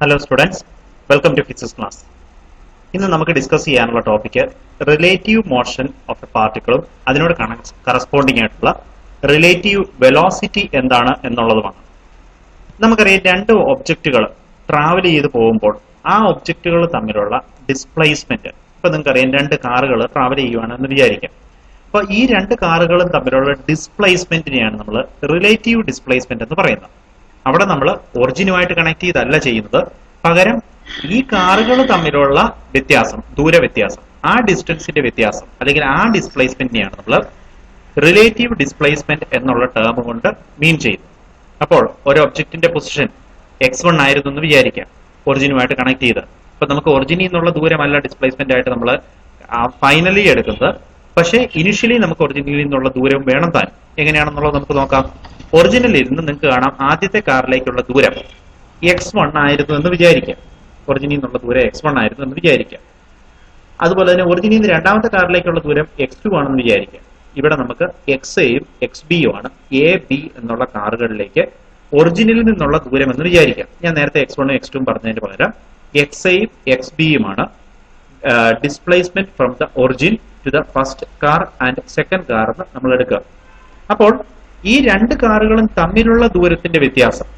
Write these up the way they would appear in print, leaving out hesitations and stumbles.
Hello students, welcome to physics class. ഇന്ന് നമുക്ക് discuss ചെയ്യാനുള്ള topic relative motion of a പാർട്ടിക്കിളും അതിനോട് കറസ്പോണ്ടിങ് ആയിട്ടുള്ള റിലേറ്റീവ് വെലോസിറ്റി എന്താണ് എന്നുള്ളതുമാണ്. നമുക്കറിയാം രണ്ട് ഒബ്ജക്റ്റുകൾ ട്രാവൽ ചെയ്ത് പോകുമ്പോൾ ആ ഒബ്ജക്റ്റുകൾ തമ്മിലുള്ള ഡിസ്പ്ലേസ്മെന്റ്, ഇപ്പൊ നിങ്ങൾക്കറിയാം രണ്ട് കാറുകൾ ട്രാവൽ ചെയ്യുവാണെന്ന് വിചാരിക്കാം. അപ്പൊ ഈ രണ്ട് കാറുകളും തമ്മിലുള്ള ഡിസ്പ്ലേസ്മെന്റിനെയാണ് നമ്മൾ റിലേറ്റീവ് ഡിസ്പ്ലേസ്മെന്റ് എന്ന് പറയുന്നത്. അവിടെ നമ്മൾ ഒറിജിനുമായിട്ട് കണക്ട് ചെയ്തല്ല ചെയ്യുന്നത്, പകരം ഈ കാറുകൾ തമ്മിലുള്ള വ്യത്യാസം, ദൂര വ്യത്യാസം, ആ ഡിസ്റ്റൻസിന്റെ വ്യത്യാസം അല്ലെങ്കിൽ ആ ഡിസ്പ്ലേസ്മെന്റിനെയാണ് നമ്മൾ റിലേറ്റീവ് ഡിസ്പ്ലേസ്മെന്റ് എന്നുള്ള ടേം കൊണ്ട് മീൻ ചെയ്യുന്നത്. അപ്പോൾ ഒരു ഒബ്ജക്റ്റിന്റെ പൊസിഷൻ x1 ആയിരുന്നു എന്ന് വിചാരിക്കാം, ഒറിജിനുമായിട്ട് കണക്ട് ചെയ്ത്. അപ്പൊ നമുക്ക് ഒറിജിനിൽ നിന്നുള്ള ദൂരമല്ല ഡിസ്പ്ലേസ്മെന്റ് ആയിട്ട് നമ്മൾ ഫൈനലി എടുക്കുന്നത്, പക്ഷേ ഇനിഷ്യലി നമുക്ക് ഒറിജിനിൽ നിന്നുള്ള ദൂരം വേണം താൻ. എങ്ങനെയാണെന്നുള്ളത് നമുക്ക് നോക്കാം. ഒറിജിനലിൽ നിന്ന് നിങ്ങൾക്ക് കാണാം ആദ്യത്തെ കാറിലേക്കുള്ള ദൂരം x1 ആയിരുന്നു എന്ന് വിചാരിക്കാം. ഒറിജിനിൽ നിന്നുള്ള ദൂരം x1 ആയിരുന്നു എന്ന് വിചാരിക്കാം. അതുപോലെ തന്നെ ഒറിജിനിൽ നിന്ന് രണ്ടാമത്തെ കാറിലേക്കുള്ള ദൂരം x2 ആണെന്ന് വിചാരിക്കാം. ഇവിടെ നമുക്ക് എക്സയും XBയും ആണ് എ ബി എന്നുള്ള കാറുകളിലേക്ക് ഒറിജിനിൽ നിന്നുള്ള ദൂരം എന്ന് വിചാരിക്കാം. ഞാൻ നേരത്തെ x1ഉം x2ഉം പറഞ്ഞതിന് പകരം എക്സയും XBയുമാണ് displacement from the origin to the first car and second car എന്ന് നമ്മൾ എടുക്കുക. അപ്പോൾ ഈ രണ്ട് കാറുകളും തമ്മിലുള്ള ദൂരത്തിന്റെ വ്യത്യാസം,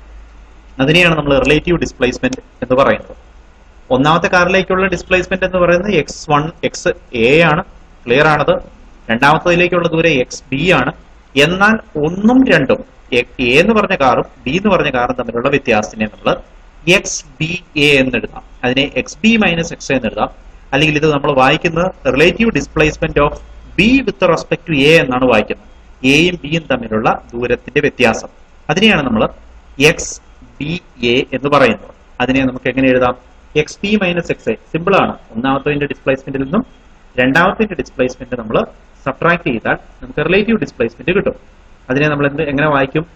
അതിനെയാണ് നമ്മൾ റിലേറ്റീവ് ഡിസ്പ്ലേസ്മെന്റ് എന്ന് പറയുന്നത്. ഒന്നാമത്തെ കാറിലേക്കുള്ള ഡിസ്പ്ലേസ്മെന്റ് എന്ന് പറയുന്നത് XA ആണ്, ക്ലിയർ ആണത്. രണ്ടാമത്തേതിലേക്കുള്ള ദൂരം XB ആണ്. എന്നാൽ ഒന്നും രണ്ടും A എന്ന് പറഞ്ഞ കാറും B എന്ന് പറഞ്ഞ കാറും തമ്മിലുള്ള വ്യത്യാസത്തിനെ നമ്മൾ XBA എന്ന് എഴുതാം. അതിനെ XB മൈനസ് XA എന്ന് എഴുതാം. അല്ലെങ്കിൽ ഇത് നമ്മൾ വായിക്കുന്നത് relative displacement of B with respect to A എന്നാണ് വായിക്കുന്നത്. എയും ബിയും തമ്മിലുള്ള ദൂരത്തിന്റെ വ്യത്യാസം, അതിനെയാണ് നമ്മൾ XBA എന്ന് പറയുന്നത്. അതിനെ നമുക്ക് എങ്ങനെ എഴുതാം? XB minus XA. സിമ്പിൾ ആണ്. ഒന്നാമത്തെ ഡിസ്പ്ലേസ്മെന്റിൽ നിന്നും രണ്ടാമത്തെ ഡിസ്പ്ലേസ്മെന്റ് നമ്മൾ സബ്ട്രാക്ട് ചെയ്താൽ നമുക്ക് റിലേറ്റീവ് ഡിസ്പ്ലേസ്മെന്റ് കിട്ടും. അതിനെ നമ്മൾ എങ്ങനെ വായിക്കും?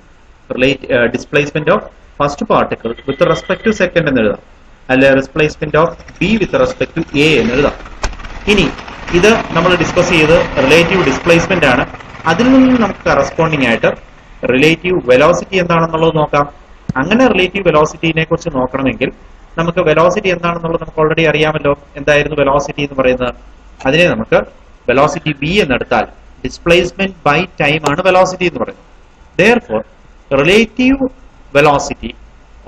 Displacement of first particle with respect to second എന്ന് എഴുതാം, അല്ലെ displacement of B with respect to A എന്ന് എഴുതാം. ഇനി ഇത് നമ്മൾ ഡിസ്കസ് ചെയ്ത് റിലേറ്റീവ് ഡിസ്പ്ലേസ്മെന്റ് ആണ്. അതിൽ നിന്ന് നമുക്ക് കറസ്പോണ്ടിങ് ആയിട്ട് റിലേറ്റീവ് വെലോസിറ്റി എന്താണെന്നുള്ളത് നോക്കാം. അങ്ങനെ റിലേറ്റീവ് വെലോസിറ്റിനെ കുറിച്ച് നോക്കണമെങ്കിൽ നമുക്ക് വെലോസിറ്റി എന്താണെന്നുള്ളത് നമുക്ക് ഓൾറെഡി അറിയാമല്ലോ. എന്തായിരുന്നു വെലോസിറ്റി എന്ന് പറയുന്നത്? അതിനെ നമുക്ക് വെലോസിറ്റി V എന്നെടുത്താൽ ഡിസ്പ്ലേസ്മെന്റ് ബൈ ടൈം ആണ് വെലോസിറ്റി എന്ന് പറയുന്നത്. Therefore, relative velocity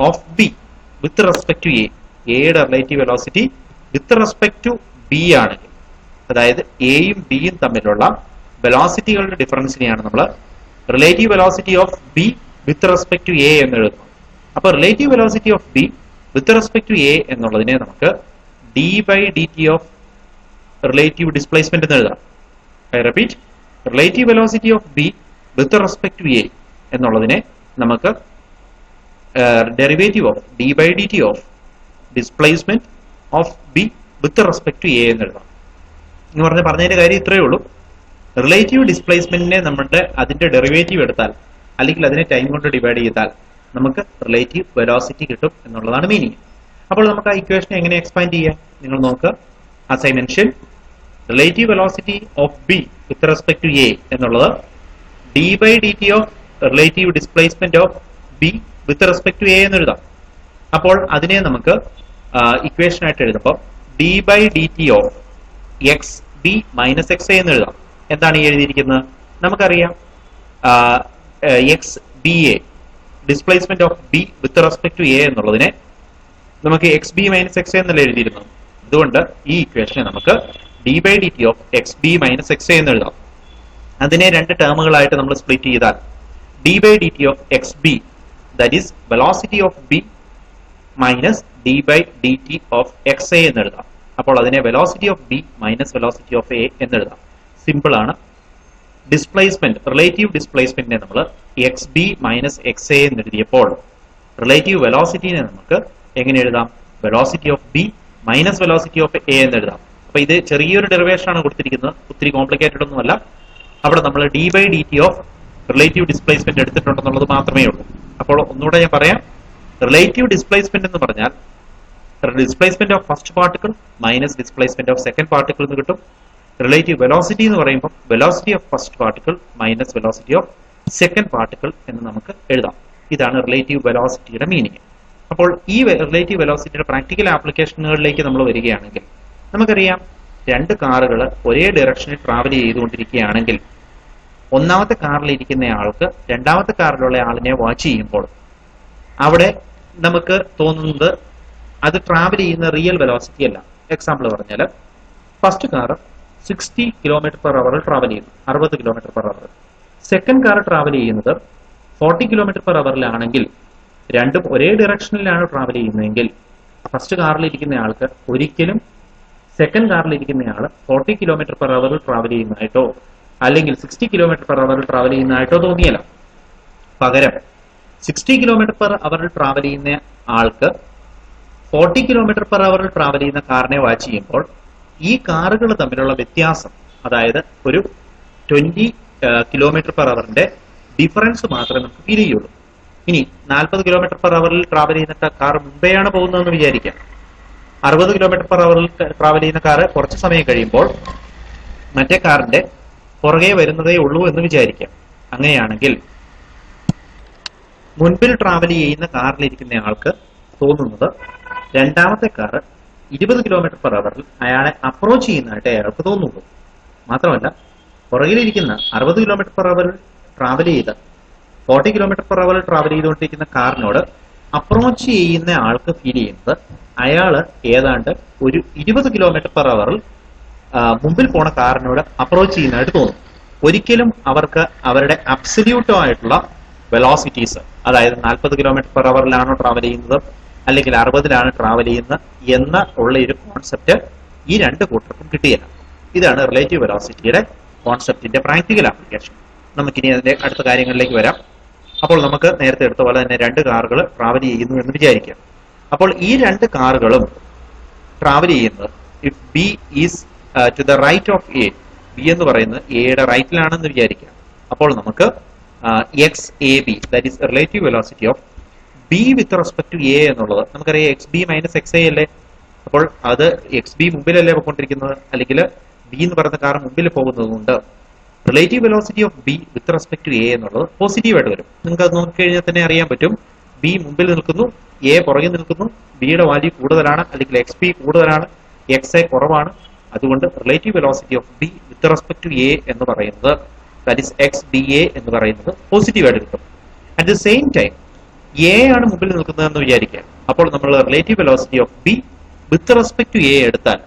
of B with respect to A, എയുടെ relative velocity with respect to B ആണെങ്കിൽ, അതായത് എയും ബിയും തമ്മിലുള്ള വെലോസിറ്റികളുടെ ഡിഫറൻസിനെയാണ് നമ്മൾ relative velocity of B with respect to A എന്ന് എഴുതുന്നത്. അപ്പൊ relative velocity of B with respect to A എന്നുള്ളതിനെ നമുക്ക് d/dt ഓഫ് റിലേറ്റീവ് ഡിസ്പ്ലേസ്മെന്റ് എന്ന് എഴുതാം. I repeat, relative velocity of B with respect to A എന്നുള്ളതിനെ നമുക്ക് derivative of d/dt of displacement of B with respect to A എന്ന് എഴുതാം. എന്ന് പറഞ്ഞതിന്റെ കാര്യം ഇത്രയേ ഉള്ളൂ. റിലേറ്റീവ് ഡിസ്പ്ലേസ്മെന്റിനെ നമ്മുടെ അതിന്റെ ഡെറിവേറ്റീവ് എടുത്താൽ അല്ലെങ്കിൽ അതിനെ ടൈം കൊണ്ട് ഡിവൈഡ് ചെയ്താൽ നമുക്ക് റിലേറ്റീവ് വെലോസിറ്റി കിട്ടും എന്നുള്ളതാണ് മീനിങ്. അപ്പോൾ നമുക്ക് ആ ഇക്വേഷനെ എങ്ങനെ എക്സ്പാൻഡ് ചെയ്യാം? നിങ്ങൾ നോക്കുക. As I mention, relative velocity of B with respect to A എന്നുള്ളത് d/dt of relative displacement of B with respect to A എന്ന് എഴുതാം. അപ്പോൾ അതിനെ നമുക്ക് ഇക്വേഷൻ ആയിട്ട് എഴുതുമ്പോൾ d/dt of XB minus XA എന്ന് എഴുതാം. എന്താണ് ഈ എഴുതിയിരിക്കുന്നത്? നമുക്കറിയാം XBA displacement of B with respect to A എന്നുള്ളതിനെ നമുക്ക് XB മൈനസ് XA എന്നല്ല എഴുതിയിരുന്നത്. അതുകൊണ്ട് ഈ ഇക്വേഷനെ നമുക്ക് d/dt of XB minus XA എന്ന് എഴുതാം. അതിനെ രണ്ട് ടേമുകളായിട്ട് നമ്മൾ സ്പ്ലിറ്റ് ചെയ്താൽ d/dt of XB, that is velocity of B minus d/dt of XA എന്ന് എഴുതാം. അപ്പോൾ അതിനെ velocity of B minus velocity of A എന്ന് എഴുതാം. സിമ്പിൾ ആണ്. ഡിസ്പ്ലേസ്മെന്റ്, റിലേറ്റീവ് ഡിസ്പ്ലേസ്മെന്റിനെ നമ്മൾ XB മൈനസ് XA എന്ന് എഴുതിയപ്പോൾ റിലേറ്റീവ് വെലോസിറ്റിനെ നമുക്ക് എങ്ങനെ എഴുതാം? Velocity of B minus velocity of A എന്ന് എഴുതാം. അപ്പൊ ഇത് ചെറിയൊരു ഡെറിവേഷൻ ആണ് കൊടുത്തിരിക്കുന്നത്, ഒത്തിരി കോംപ്ലിക്കേറ്റഡ് ഒന്നുമല്ല. അവിടെ നമ്മൾ d/dt ഓഫ് റിലേറ്റീവ് ഡിസ്പ്ലേസ്മെന്റ് എടുത്തിട്ടുണ്ടെന്നുള്ളത് മാത്രമേ ഉള്ളൂ. അപ്പോൾ ഒന്നുകൂടെ ഞാൻ പറയാം. റിലേറ്റീവ് ഡിസ്പ്ലേസ്മെന്റ് എന്ന് പറഞ്ഞാൽ displacement of first particle minus displacement of second particle എന്ന് കിട്ടും. റിലേറ്റീവ് വെലോസിറ്റി എന്ന് പറയുമ്പോൾ velocity of first particle minus velocity of second particle എന്ന് നമുക്ക് എഴുതാം. ഇതാണ് റിലേറ്റീവ് വെലോസിറ്റിയുടെ മീനിങ്. അപ്പോൾ ഈ റിലേറ്റീവ് വെലോസിറ്റിയുടെ പ്രാക്ടിക്കൽ ആപ്ലിക്കേഷനുകളിലേക്ക് നമ്മൾ വരികയാണെങ്കിൽ നമുക്കറിയാം, രണ്ട് കാറുകൾ ഒരേ ഡയറക്ഷനിൽ ട്രാവൽ ചെയ്തുകൊണ്ടിരിക്കുകയാണെങ്കിൽ ഒന്നാമത്തെ കാറിൽ ഇരിക്കുന്ന ആൾക്ക് രണ്ടാമത്തെ കാറിലുള്ള ആളിനെ വാച്ച് ചെയ്യുമ്പോൾ അവിടെ നമുക്ക് തോന്നുന്നത് അത് ട്രാവൽ ചെയ്യുന്ന റിയൽ വെലോസിറ്റി അല്ല. എക്സാമ്പിൾ പറഞ്ഞാൽ, ഫസ്റ്റ് കാർ 60 km/h ട്രാവൽ ചെയ്യുന്നു, 60 km/h. സെക്കൻഡ് കാർ ട്രാവൽ ചെയ്യുന്നത് 40 km/h രണ്ടും ഒരേ ഡയറക്ഷനിലാണ് ട്രാവൽ ചെയ്യുന്നതെങ്കിൽ ഫസ്റ്റ് കാറിൽ ഇരിക്കുന്ന ആൾക്ക് ഒരിക്കലും സെക്കൻഡ് കാറിൽ ഇരിക്കുന്ന ആൾ 40 km/h ട്രാവൽ ചെയ്യുന്നതായിട്ടോ അല്ലെങ്കിൽ 60 km/h ട്രാവൽ ചെയ്യുന്നതായിട്ടോ തോന്നിയല്ല. പകരം 60 km/h ട്രാവൽ ചെയ്യുന്ന ആൾക്ക് 40 km/h ട്രാവൽ ചെയ്യുന്ന കാറിനെ വാച്ച് ചെയ്യുമ്പോൾ ഈ കാറുകൾ തമ്മിലുള്ള വ്യത്യാസം, അതായത് ഒരു 20 km/h ഡിഫറൻസ് മാത്രമേ നമുക്ക് ഫീൽ ചെയ്യുള്ളൂ. ഇനി 40 km/h ട്രാവൽ ചെയ്യുന്ന കാർ മുമ്പെയാണ് പോകുന്നതെന്ന് വിചാരിക്കാം. 60 km/h ട്രാവൽ ചെയ്യുന്ന കാറ് കുറച്ച് സമയം കഴിയുമ്പോൾ മറ്റേ കാറിന്റെ പുറകെ വരുന്നതേ ഉള്ളൂ എന്ന് വിചാരിക്കാം. അങ്ങനെയാണെങ്കിൽ മുൻപിൽ ട്രാവൽ ചെയ്യുന്ന കാറിലിരിക്കുന്ന ആൾക്ക് തോന്നുന്നത് രണ്ടാമത്തെ കാറ് 20 km/h അയാളെ അപ്രോച്ച് ചെയ്യുന്നതായിട്ട് അയാൾക്ക് തോന്നുള്ളൂ. മാത്രമല്ല, പുറകിലിരിക്കുന്ന 60 km/h ട്രാവൽ ചെയ്ത് 40 km/h ട്രാവൽ ചെയ്തുകൊണ്ടിരിക്കുന്ന കാറിനോട് അപ്രോച്ച് ചെയ്യുന്ന ആൾക്ക് ഫീൽ ചെയ്യുന്നത് അയാള് ഏതാണ്ട് ഒരു 20 km/h മുമ്പിൽ പോണ കാറിനോട് അപ്രോച്ച് ചെയ്യുന്നതായിട്ട് തോന്നും. ഒരിക്കലും അവർക്ക് അവരുടെ അബ്സല്യൂട്ടോ ആയിട്ടുള്ള വെലോസിറ്റീസ്, അതായത് 40 km/h ട്രാവൽ ചെയ്യുന്നത് അല്ലെങ്കിൽ 60 ട്രാവൽ ചെയ്യുന്നത് എന്ന ഉള്ള ഒരു കോൺസെപ്റ്റ് ഈ രണ്ട് കൂട്ടർക്കും കിട്ടിയില്ല. ഇതാണ് റിലേറ്റീവ് വെലോസിറ്റിയുടെ കോൺസെപ്റ്റിന്റെ പ്രാക്ടിക്കൽ ആപ്ലിക്കേഷൻ. നമുക്കിനി അതിന്റെ അടുത്ത കാര്യങ്ങളിലേക്ക് വരാം. അപ്പോൾ നമുക്ക് നേരത്തെ എടുത്ത പോലെ തന്നെ രണ്ട് കാറുകൾ ട്രാവൽ ചെയ്യുന്നു എന്ന് വിചാരിക്കാം. അപ്പോൾ ഈ രണ്ട് കാറുകളും ട്രാവൽ ചെയ്യുന്നത്, if B is to the right of A, B എന്ന് പറയുന്നത് എയുടെ റൈറ്റിലാണെന്ന് വിചാരിക്കാം. അപ്പോൾ നമുക്ക് X A B, that is relative velocity of B with respect to A എന്നുള്ളത് നമുക്കറിയാം X B minus X A അല്ലേ. അപ്പോൾ അത് എക്സ് ബി മുമ്പിലല്ലേ പോയിക്കൊണ്ടിരിക്കുന്നത്, അല്ലെങ്കിൽ ബി എന്ന് പറയുന്ന കാർ മുമ്പിൽ പോകുന്നത് കൊണ്ട് relative velocity of B with respect to A എന്നുള്ളത് പോസിറ്റീവ് ആയിട്ട് വരും. നിങ്ങൾക്ക് അത് നോക്കിക്കഴിഞ്ഞാൽ തന്നെ അറിയാൻ പറ്റും, ബി മുമ്പിൽ നിൽക്കുന്നു, എ പുറകിൽ നിൽക്കുന്നു, ബിയുടെ വാല്യൂ കൂടുതലാണ് അല്ലെങ്കിൽ എക്സ് ബി കൂടുതലാണ്, എക്സ് എ കുറവാണ്. അതുകൊണ്ട് relative velocity of B with respect to A എന്ന് പറയുന്നത്, that is X D A എന്ന് പറയുന്നത് പോസിറ്റീവ് ആയിട്ട് കിട്ടും. At the same time A ആണ് മുമ്പിൽ നിൽക്കുന്നതെന്ന് വിചാരിക്കാം. അപ്പോൾ നമ്മൾ relative velocity of B with respect to A എടുത്താൽ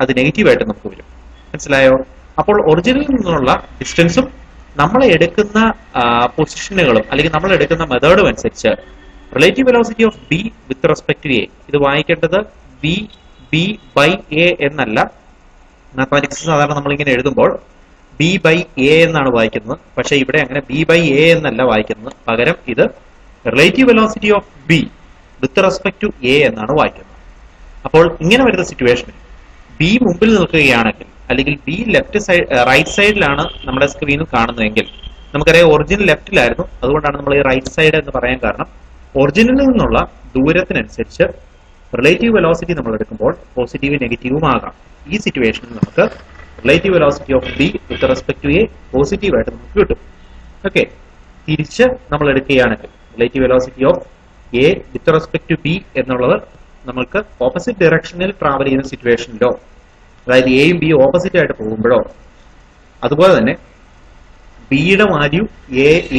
അത് നെഗറ്റീവായിട്ട് നമുക്ക് വരും. മനസ്സിലായോ? അപ്പോൾ ഒറിജിനിൽ നിന്നുള്ള ഡിസ്റ്റൻസും നമ്മൾ എടുക്കുന്ന പൊസിഷനുകളും അല്ലെങ്കിൽ നമ്മൾ എടുക്കുന്ന മെത്തേഡും അനുസരിച്ച് relative velocity of B with respect to A, ഇത് വായിക്കേണ്ടത് ബി ബി ബൈ എ എന്നല്ല. മാത്തമാറ്റിക്സ് സാധാരണ നമ്മളിങ്ങനെ എഴുതുമ്പോൾ ബി ബൈ എ എന്നാണ് വായിക്കുന്നത്. പക്ഷെ ഇവിടെ അങ്ങനെ ബി ബൈ എ എന്നല്ല വായിക്കുന്നത്, പകരം ഇത് relative velocity of B with respect to A എന്നാണ് വായിക്കുന്നത്. അപ്പോൾ ഇങ്ങനെ വരുന്ന സിറ്റുവേഷനിൽ ബി മുമ്പിൽ നിൽക്കുകയാണെങ്കിൽ അല്ലെങ്കിൽ ബി ലെഫ്റ്റ് സൈഡ് റൈറ്റ് സൈഡിലാണ് നമ്മുടെ സ്ക്രീനിൽ കാണുന്നതെങ്കിൽ, നമുക്കറിയാം ഒറിജിൻ ലെഫ്റ്റിലായിരുന്നു, അതുകൊണ്ടാണ് നമ്മൾ ഈ റൈറ്റ് സൈഡ് എന്ന് പറയാൻ കാരണം ഒറിജിനിൽ നിന്നുള്ള ദൂരത്തിനനുസരിച്ച് റിലേറ്റീവ് വെലോസിറ്റി നമ്മൾ എടുക്കുമ്പോൾ പോസിറ്റീവ് നെഗറ്റീവും ആകാം. ഈ സിറ്റുവേഷനിൽ നമുക്ക് relative velocity of B with respect to A positive ആയിട്ട് നമുക്ക് കിട്ടും. ഓക്കെ, തിരിച്ച് നമ്മൾ എടുക്കുകയാണെങ്കിൽ relative velocity of A with respect to B എന്നുള്ളത് നമുക്ക് ഓപ്പോസിറ്റ് ഡയറക്ഷനിൽ ട്രാവൽ ചെയ്യുന്ന സിറ്റുവേഷനിലോ, അതായത് എയും ബിയും ഓപ്പോസിറ്റ് ആയിട്ട് പോകുമ്പോഴോ, അതുപോലെ തന്നെ ബിയുടെ വാല്യൂ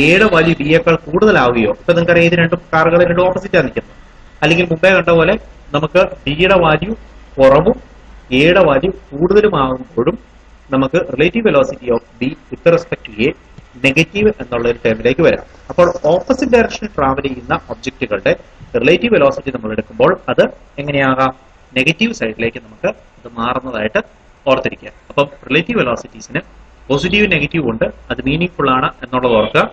എയുടെ വാല്യൂ ബിയേക്കാൾ കൂടുതലാവുകയോ, ഇപ്പൊ നിങ്ങൾക്കറിയാം ഇത് രണ്ടും കാറുകൾ രണ്ടും ഓപ്പോസിറ്റാണ് നിൽക്കുന്നത്, അല്ലെങ്കിൽ മുമ്പേ കണ്ട പോലെ നമുക്ക് ബിയുടെ വാല്യൂ കുറവും എയുടെ വാല്യൂ കൂടുതലും ആകുമ്പോഴും നമുക്ക് relative velocity of B with respect to A negative എന്നുള്ള ഒരു ടേമിലേക്ക് വരാം. അപ്പോൾ ഓപ്പോസിറ്റ് ഡയറക്ഷനിൽ ട്രാവൽ ചെയ്യുന്ന ഒബ്ജക്റ്റുകളുടെ റിലേറ്റീവ് വെലോസിറ്റി നമ്മൾ എടുക്കുമ്പോൾ അത് എങ്ങനെയാകാം? നെഗറ്റീവ് സൈഡിലേക്ക് നമുക്ക് അത് മാറുന്നതായിട്ട് ഓർത്തിരിക്കുക. അപ്പം റിലേറ്റീവ് വെലോസിറ്റീസിന് പോസിറ്റീവ് നെഗറ്റീവ് ഉണ്ട്, അത് മീനിങ് ഫുൾ ആണ് എന്നുള്ളത് ഓർക്കുക.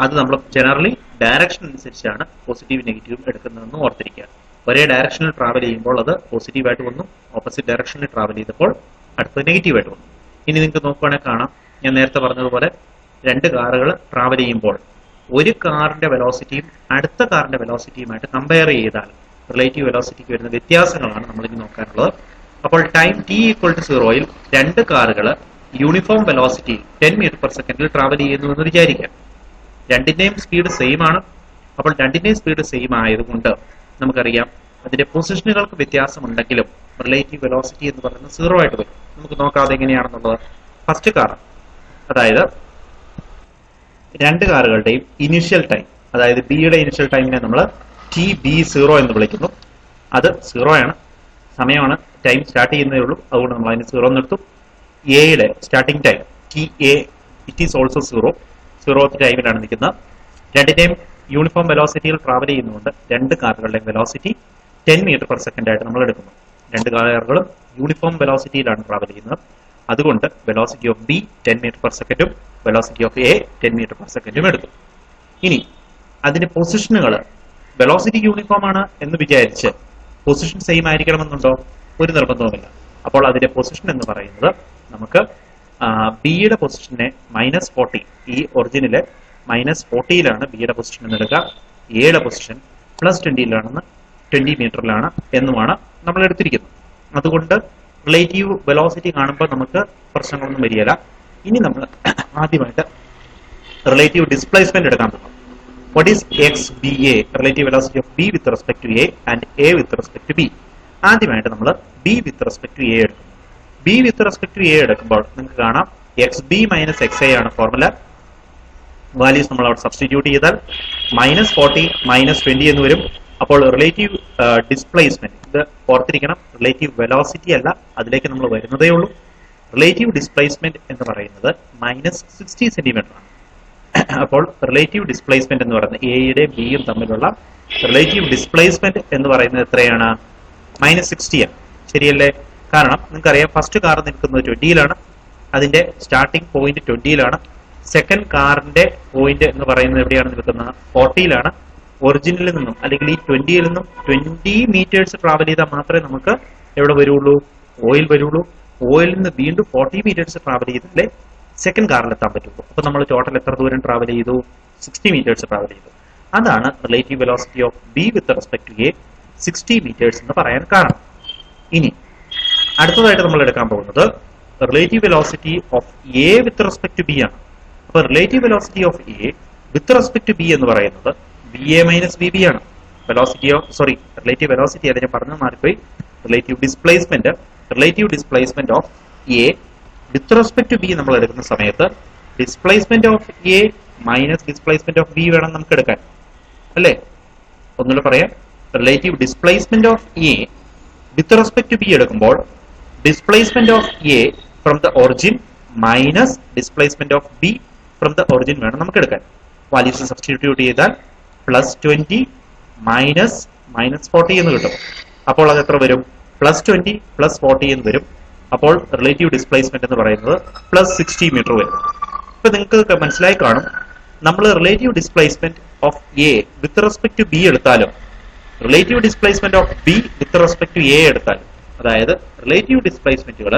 അത് നമ്മൾ ജനറലി ഡയറക്ഷൻ അനുസരിച്ചാണ് പോസിറ്റീവ് നെഗറ്റീവും എടുക്കുന്നതെന്ന് ഓർത്തിരിക്കുക. ഒരേ ഡയറക്ഷനിൽ ട്രാവൽ ചെയ്യുമ്പോൾ അത് പോസിറ്റീവായിട്ട് വന്നു, ഓപ്പോസിറ്റ് ഡയറക്ഷനിൽ ട്രാവൽ ചെയ്തപ്പോൾ അടുത്തത് നെഗറ്റീവായിട്ട് വന്നു. ഇനി നിങ്ങൾക്ക് നോക്കുകയാണെങ്കിൽ കാണാം, ഞാൻ നേരത്തെ പറഞ്ഞതുപോലെ രണ്ട് കാറുകൾ ട്രാവൽ ചെയ്യുമ്പോൾ ഒരു കാറിന്റെ വെലോസിറ്റിയും അടുത്ത കാറിന്റെ വെലോസിറ്റിയുമായിട്ട് കമ്പയർ ചെയ്താൽ റിലേറ്റീവ് വെലോസിറ്റിക്ക് വരുന്ന വ്യത്യാസങ്ങളാണ് നമ്മളിനി നോക്കാനുള്ളത്. അപ്പോൾ ടൈം t=0 രണ്ട് കാറുകൾ യൂണിഫോം വെലോസിറ്റി 10 m/s ട്രാവൽ ചെയ്യുന്നു എന്ന് വിചാരിക്കാം. രണ്ടിന്റെയും സ്പീഡ് സെയിം ആണ്. അപ്പോൾ രണ്ടിന്റെയും സ്പീഡ് സെയിം ആയതുകൊണ്ട് നമുക്കറിയാം അതിന്റെ പൊസിഷനുകൾക്ക് വ്യത്യാസമുണ്ടെങ്കിലും റിലേറ്റീവ് വെലോസിറ്റി എന്ന് പറയുന്നത് 0 ആയിട്ട് വരും. നമുക്ക് നോക്കാതെ എങ്ങനെയാണെന്നുള്ളത്. ഫസ്റ്റ് കാർ, അതായത് രണ്ട് കാറുകളുടെയും ഇനിഷ്യൽ ടൈം, അതായത് ബിയുടെ ഇനിഷ്യൽ ടൈമിനെ നമ്മൾ TB0 എന്ന് വിളിക്കുന്നു. അത് 0 ആണ്, സമയമാണ്, ടൈം സ്റ്റാർട്ട് ചെയ്യുന്നതേ ഉള്ളൂ, അതുകൊണ്ട് നമ്മൾ അതിന് 0 എന്ന് എടുത്തു. എയുടെ starting time TA, it is also 0th ടൈമിലാണ് നിൽക്കുന്നത്. രണ്ടിന്റെയും യൂണിഫോം വെലോസിറ്റിയിൽ ട്രാവൽ ചെയ്യുന്നുണ്ട്. രണ്ട് കാറുകളുടെയും വെലോസിറ്റി 10 മീറ്റർ പെർ സെക്കൻഡ് ആയിട്ട് നമ്മൾ എടുക്കുന്നു. രണ്ട് കാറുകളും യൂണിഫോം വെലോസിറ്റിയിലാണ് ട്രാവൽ ചെയ്യുന്നത്. അതുകൊണ്ട് velocity of B 10 metre per സെക്കൻഡും velocity of A 10 metre per സെക്കൻഡും എടുത്തു. ഇനി അതിന്റെ പൊസിഷനുകൾ വെലോസിറ്റി യൂണിഫോം ആണ് എന്ന് വിചാരിച്ച് പൊസിഷൻ സെയിം ആയിരിക്കണമെന്നുണ്ടോ? ഒരു നിർബന്ധവുമില്ല. അപ്പോൾ അതിന്റെ പൊസിഷൻ എന്ന് പറയുന്നത് നമുക്ക് ബിയുടെ പൊസിഷനെ -40, ഈ ഒറിജിനിലെ -40യിലാണ് ബിയുടെ പൊസിഷൻ എന്ന് എടുക്കുക. എയുടെ പൊസിഷൻ +20യിലാണെന്ന് 20 മീറ്ററിലാണ് എന്നുമാണ് നമ്മൾ എടുത്തിരിക്കുന്നത്. അതുകൊണ്ട് റിലേറ്റീവ് വെലോസിറ്റി കാണുമ്പോൾ നമുക്ക് പ്രശ്നങ്ങളൊന്നും വരികയില്ല. ഇനി നമ്മൾ ആദ്യമായിട്ട് റിലേറ്റീവ് ഡിസ്പ്ലേസ്മെന്റ് എടുക്കാൻ പോകും. What is XBA, relative velocity of B with respect to A and A with respect to B. ആദ്യമായിട്ട് നമ്മൾ B with respect to A എടുക്കും. B with respect to A എടുക്കുമ്പോൾ നിങ്ങൾക്ക് കാണാം XB - XA ആണ് formula. Values നമ്മൾ അവിടെ substitute ചെയ്താൽ -40 -20 എന്ന് വരും. അപ്പോൾ റിലേറ്റീവ് ഡിസ്പ്ലേസ്മെന്റ്, ഇത് ഓർത്തിരിക്കണം, റിലേറ്റീവ് വെലോസിറ്റി അല്ല, അതിലേക്ക് നമ്മൾ വരുന്നതേ ഉള്ളൂ. റിലേറ്റീവ് ഡിസ്പ്ലേസ്മെന്റ് എന്ന് പറയുന്നത് -60 സെന്റിമീറ്റർ ആണ്. അപ്പോൾ റിലേറ്റീവ് ഡിസ്പ്ലേസ്മെന്റ് എന്ന് പറയുന്നത് എയുടെയും ബിയും തമ്മിലുള്ള റിലേറ്റീവ് ഡിസ്പ്ലേസ്മെന്റ് എന്ന് പറയുന്നത് എത്രയാണ്? -60 ആണ്. ശരിയല്ലേ? കാരണം നിങ്ങൾക്കറിയാം ഫസ്റ്റ് കാർ നിൽക്കുന്നത് 20യിലാണ്, അതിന്റെ സ്റ്റാർട്ടിംഗ് പോയിന്റ് 20യിലാണ്. സെക്കൻഡ് കാറിന്റെ പോയിന്റ് എന്ന് പറയുന്നത് എവിടെയാണ് നിൽക്കുന്നത്? 40യിലാണ്. ഒറിജിനിൽ നിന്നും അല്ലെങ്കിൽ ഈ 20യിൽ നിന്നും 20 മീറ്റേഴ്സ് ട്രാവൽ ചെയ്താൽ മാത്രമേ നമുക്ക് എവിടെ വരുള്ളൂ? ഓയിൽ വരുള്ളൂ. ഓയിൽ നിന്ന് വീണ്ടും 40 മീറ്റേഴ്സ് ട്രാവൽ ചെയ്താലേ സെക്കൻഡ് കാറിൽ എത്താൻ പറ്റുള്ളൂ. അപ്പൊ നമ്മൾ ടോട്ടൽ എത്ര ദൂരം ട്രാവൽ ചെയ്തു? 60 മീറ്റേഴ്സ് ട്രാവൽ ചെയ്തു. അതാണ് relative velocity of B with respect to A 60 metres എന്ന് പറയാൻ കാരണം. ഇനി അടുത്തതായിട്ട് നമ്മൾ എടുക്കാൻ പോകുന്നത് relative velocity of A with respect to B ആണ്. അപ്പൊ relative velocity of A with respect to B എന്ന് പറയുന്നത് BA - BB ആണ്. റിലേറ്റീവ് വെലോസിറ്റി അതിനെ പറഞ്ഞു മാറിപ്പോയി. Relative displacement of A with respect to B നമ്മൾ എടുക്കുന്ന സമയത്ത് displacement of A minus displacement of B വേണം നമുക്ക് എടുക്കാൻ, അല്ലേ? ഒന്നുകൂടെ പറയാം, relative displacement of A with respect to B എടുക്കുമ്പോൾ displacement of A from the origin minus displacement of B from the origin വേണം നമുക്ക് എടുക്കാൻ. വാല്യൂസ് സബ്സ്റ്റിറ്റ്യൂട്ട് ചെയ്താൽ +20 -40 എന്ന് കിട്ടും. അപ്പോൾ അത് എത്ര വരും? +20 +40 എന്ന് വരും. അപ്പോൾ റിലേറ്റീവ് ഡിസ്പ്ലേസ്മെന്റ് എന്ന് പറയുന്നത് +60 മീറ്റർ വരും. ഇപ്പൊ നിങ്ങൾക്ക് മനസ്സിലായി കാണും, നമ്മൾ relative displacement of A with respect to B എടുത്താലും relative displacement of B with respect to A എടുത്താലും, അതായത് റിലേറ്റീവ് ഡിസ്പ്ലേസ്മെന്റുകൾ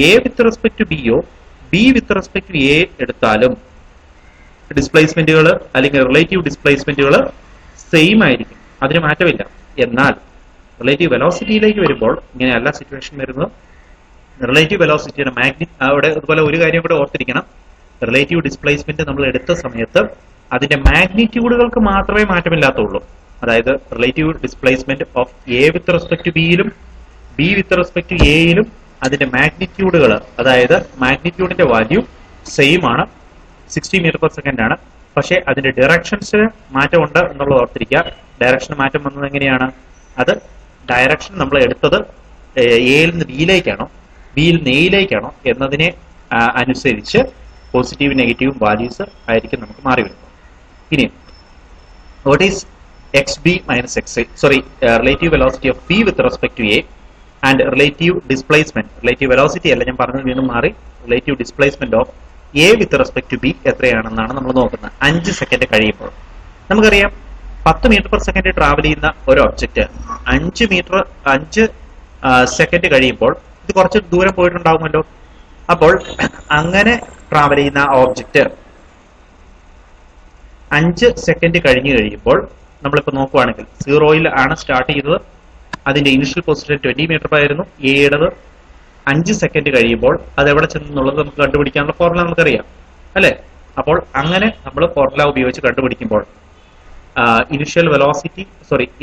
A വിത്ത് റെസ്പെക്ട് ടു Bയോ B with respect to A എടുത്താലും ഡിസ്പ്ലേസ്മെന്റുകൾ അല്ലെങ്കിൽ റിലേറ്റീവ് ഡിസ്പ്ലേസ്മെന്റുകൾ സെയിം ആയിരിക്കും, അതിന് മാറ്റമില്ല. എന്നാൽ റിലേറ്റീവ് വെലോസിറ്റിയിലേക്ക് വരുമ്പോൾ ഇങ്ങനെയല്ല സിറ്റുവേഷൻ വരുന്നത്. റിലേറ്റീവ് വെലോസിറ്റിയുടെ അവിടെ അതുപോലെ ഒരു കാര്യം കൂടെ ഓർത്തിരിക്കണം, റിലേറ്റീവ് ഡിസ്പ്ലേസ്മെന്റ് നമ്മൾ എടുത്ത സമയത്ത് അതിന്റെ മാഗ്നിറ്റ്യൂഡുകൾക്ക് മാത്രമേ മാറ്റമില്ലാത്തുള്ളൂ. അതായത് relative displacement of A with respect to Bയിലും B വിത്ത് റെസ്പെക്ട് ടു Aയിലും അതിന്റെ മാഗ്നിറ്റ്യൂഡുകൾ, അതായത് മാഗ്നിറ്റ്യൂഡിന്റെ വാല്യൂ സെയിം ആണ്, 60 മീറ്റർ പെർ സെക്കൻഡ് ആണ്. പക്ഷേ അതിന്റെ ഡയറക്ഷൻസിന് മാറ്റമുണ്ട് എന്നുള്ളത് ഓർത്തിരിക്കുക. ഡയറക്ഷൻ മാറ്റം വന്നത് എങ്ങനെയാണ്? അത് ഡയറക്ഷൻ നമ്മൾ എടുത്തത് എയിൽ നിന്ന് ബിയിലേക്കാണോ ബിയിൽ നിന്ന് എയിലേക്കാണോ എന്നതിനെ അനുസരിച്ച് പോസിറ്റീവ് നെഗറ്റീവ് വാല്യൂസ് ആയിരിക്കും നമുക്ക് മാറി വരുന്നത്. ഇനി what is XB - XA, relative velocity of B with respect to A and relative displacement, relative velocity അല്ല ഞാൻ പറഞ്ഞത്, വീണ്ടും മാറി, relative displacement of A with respect to B എത്രയാണെന്നാണ് നമ്മൾ നോക്കുന്നത്. 5 സെക്കൻഡ് കഴിയുമ്പോൾ നമുക്കറിയാം 10 മീറ്റർ പെർ സെക്കൻഡ് ട്രാവൽ ചെയ്യുന്ന ഒരു ഒബ്ജക്റ്റ് 5 സെക്കൻഡ് കഴിയുമ്പോൾ ഇത് കുറച്ച് ദൂരം പോയിട്ടുണ്ടാവുമല്ലോ. അപ്പോൾ അങ്ങനെ ട്രാവൽ ചെയ്യുന്ന ഓബ്ജക്റ്റ് 5 സെക്കൻഡ് കഴിഞ്ഞു കഴിയുമ്പോൾ നമ്മളിപ്പോ നോക്കുവാണെങ്കിൽ 0യിൽ ആണ് സ്റ്റാർട്ട് ചെയ്തത്, അതിന്റെ ഇനിഷ്യൽ പൊസിഷൻ 20 മീറ്റർ ആയിരുന്നു. എയുടേത് 5 സെക്കൻഡ് കഴിയുമ്പോൾ അത് എവിടെ ചെന്നുള്ളത് നമുക്ക് കണ്ടുപിടിക്കാനുള്ള ഫോർമുല നമുക്കറിയാം, അല്ലെ? അപ്പോൾ അങ്ങനെ നമ്മൾ ഫോർമുല ഉപയോഗിച്ച് കണ്ടുപിടിക്കുമ്പോൾ initial velocity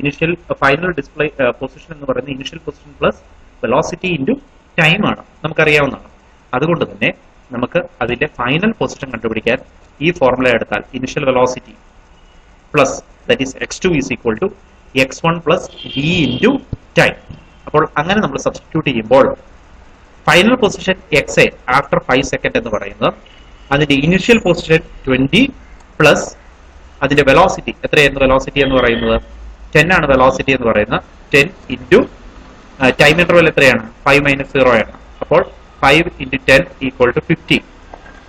initial final display position എന്ന് പറയുന്നത് initial position plus velocity into time ആണ്, നമുക്കറിയാവുന്നതാണ്. അതുകൊണ്ട് തന്നെ നമുക്ക് അതിന്റെ ഫൈനൽ പൊസിഷൻ കണ്ടുപിടിക്കാൻ ഈ ഫോർമുല എടുത്താൽ initial velocity plus that is x2 is equal to x1 plus v into time. അപ്പോൾ അങ്ങനെ നമ്മൾ സബ്സ്റ്റിറ്റ്യൂട്ട് ചെയ്യുമ്പോൾ final position X after 5 second എന്ന് പറയുന്നത് അതിന്റെ ഇനിഷ്യൽ പൊസിഷൻ 20 പ്ലസ് അതിന്റെ വെലോസിറ്റി എത്രയായിരുന്നു? വെലോസിറ്റി എന്ന് പറയുന്നത് 10 ആണ്. വെലോസിറ്റി എന്ന് പറയുന്നത് 10 ഇൻറ്റു ടൈം ഇന്റർവൽ എത്രയാണ്? 5 മൈനസ് 0 ആണ്. അപ്പോൾ 5 ഇൻറ്റു 10 ഈക്വൽ ടു 50.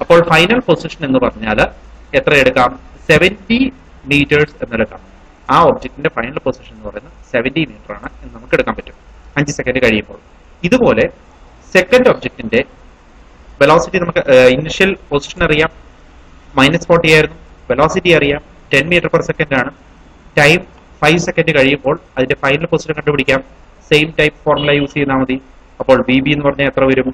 അപ്പോൾ ഫൈനൽ പൊസിഷൻ എന്ന് പറഞ്ഞാൽ എത്ര എടുക്കാം? 70 മീറ്റേഴ്സ് എന്നെടുക്കാം. ആ ഒബ്ജക്റ്റിന്റെ ഫൈനൽ പൊസിഷൻ എന്ന് പറയുന്നത് 70 മീറ്റർ ആണ് എന്ന് നമുക്ക് എടുക്കാൻ പറ്റും 5 സെക്കൻഡ് കഴിയുമ്പോൾ. ഇതുപോലെ സെക്കൻഡ് ഒബ്ജക്റ്റിന്റെ വെലോസിറ്റി നമുക്ക് ഇനിഷ്യൽ പൊസിഷൻ അറിയാം, -40 ആയിരുന്നു. വെലോസിറ്റി അറിയാം, 10 മീറ്റർ പെർ സെക്കൻഡ് ആണ്. ടൈം 5 സെക്കൻഡ് കഴിയുമ്പോൾ അതിന്റെ ഫൈനൽ പൊസിഷൻ കണ്ടുപിടിക്കാം. സെയിം ടൈപ്പ് ഫോർമുല യൂസ് ചെയ്താൽ മതി. അപ്പോൾ BB എന്ന് പറഞ്ഞാൽ എത്ര വരും?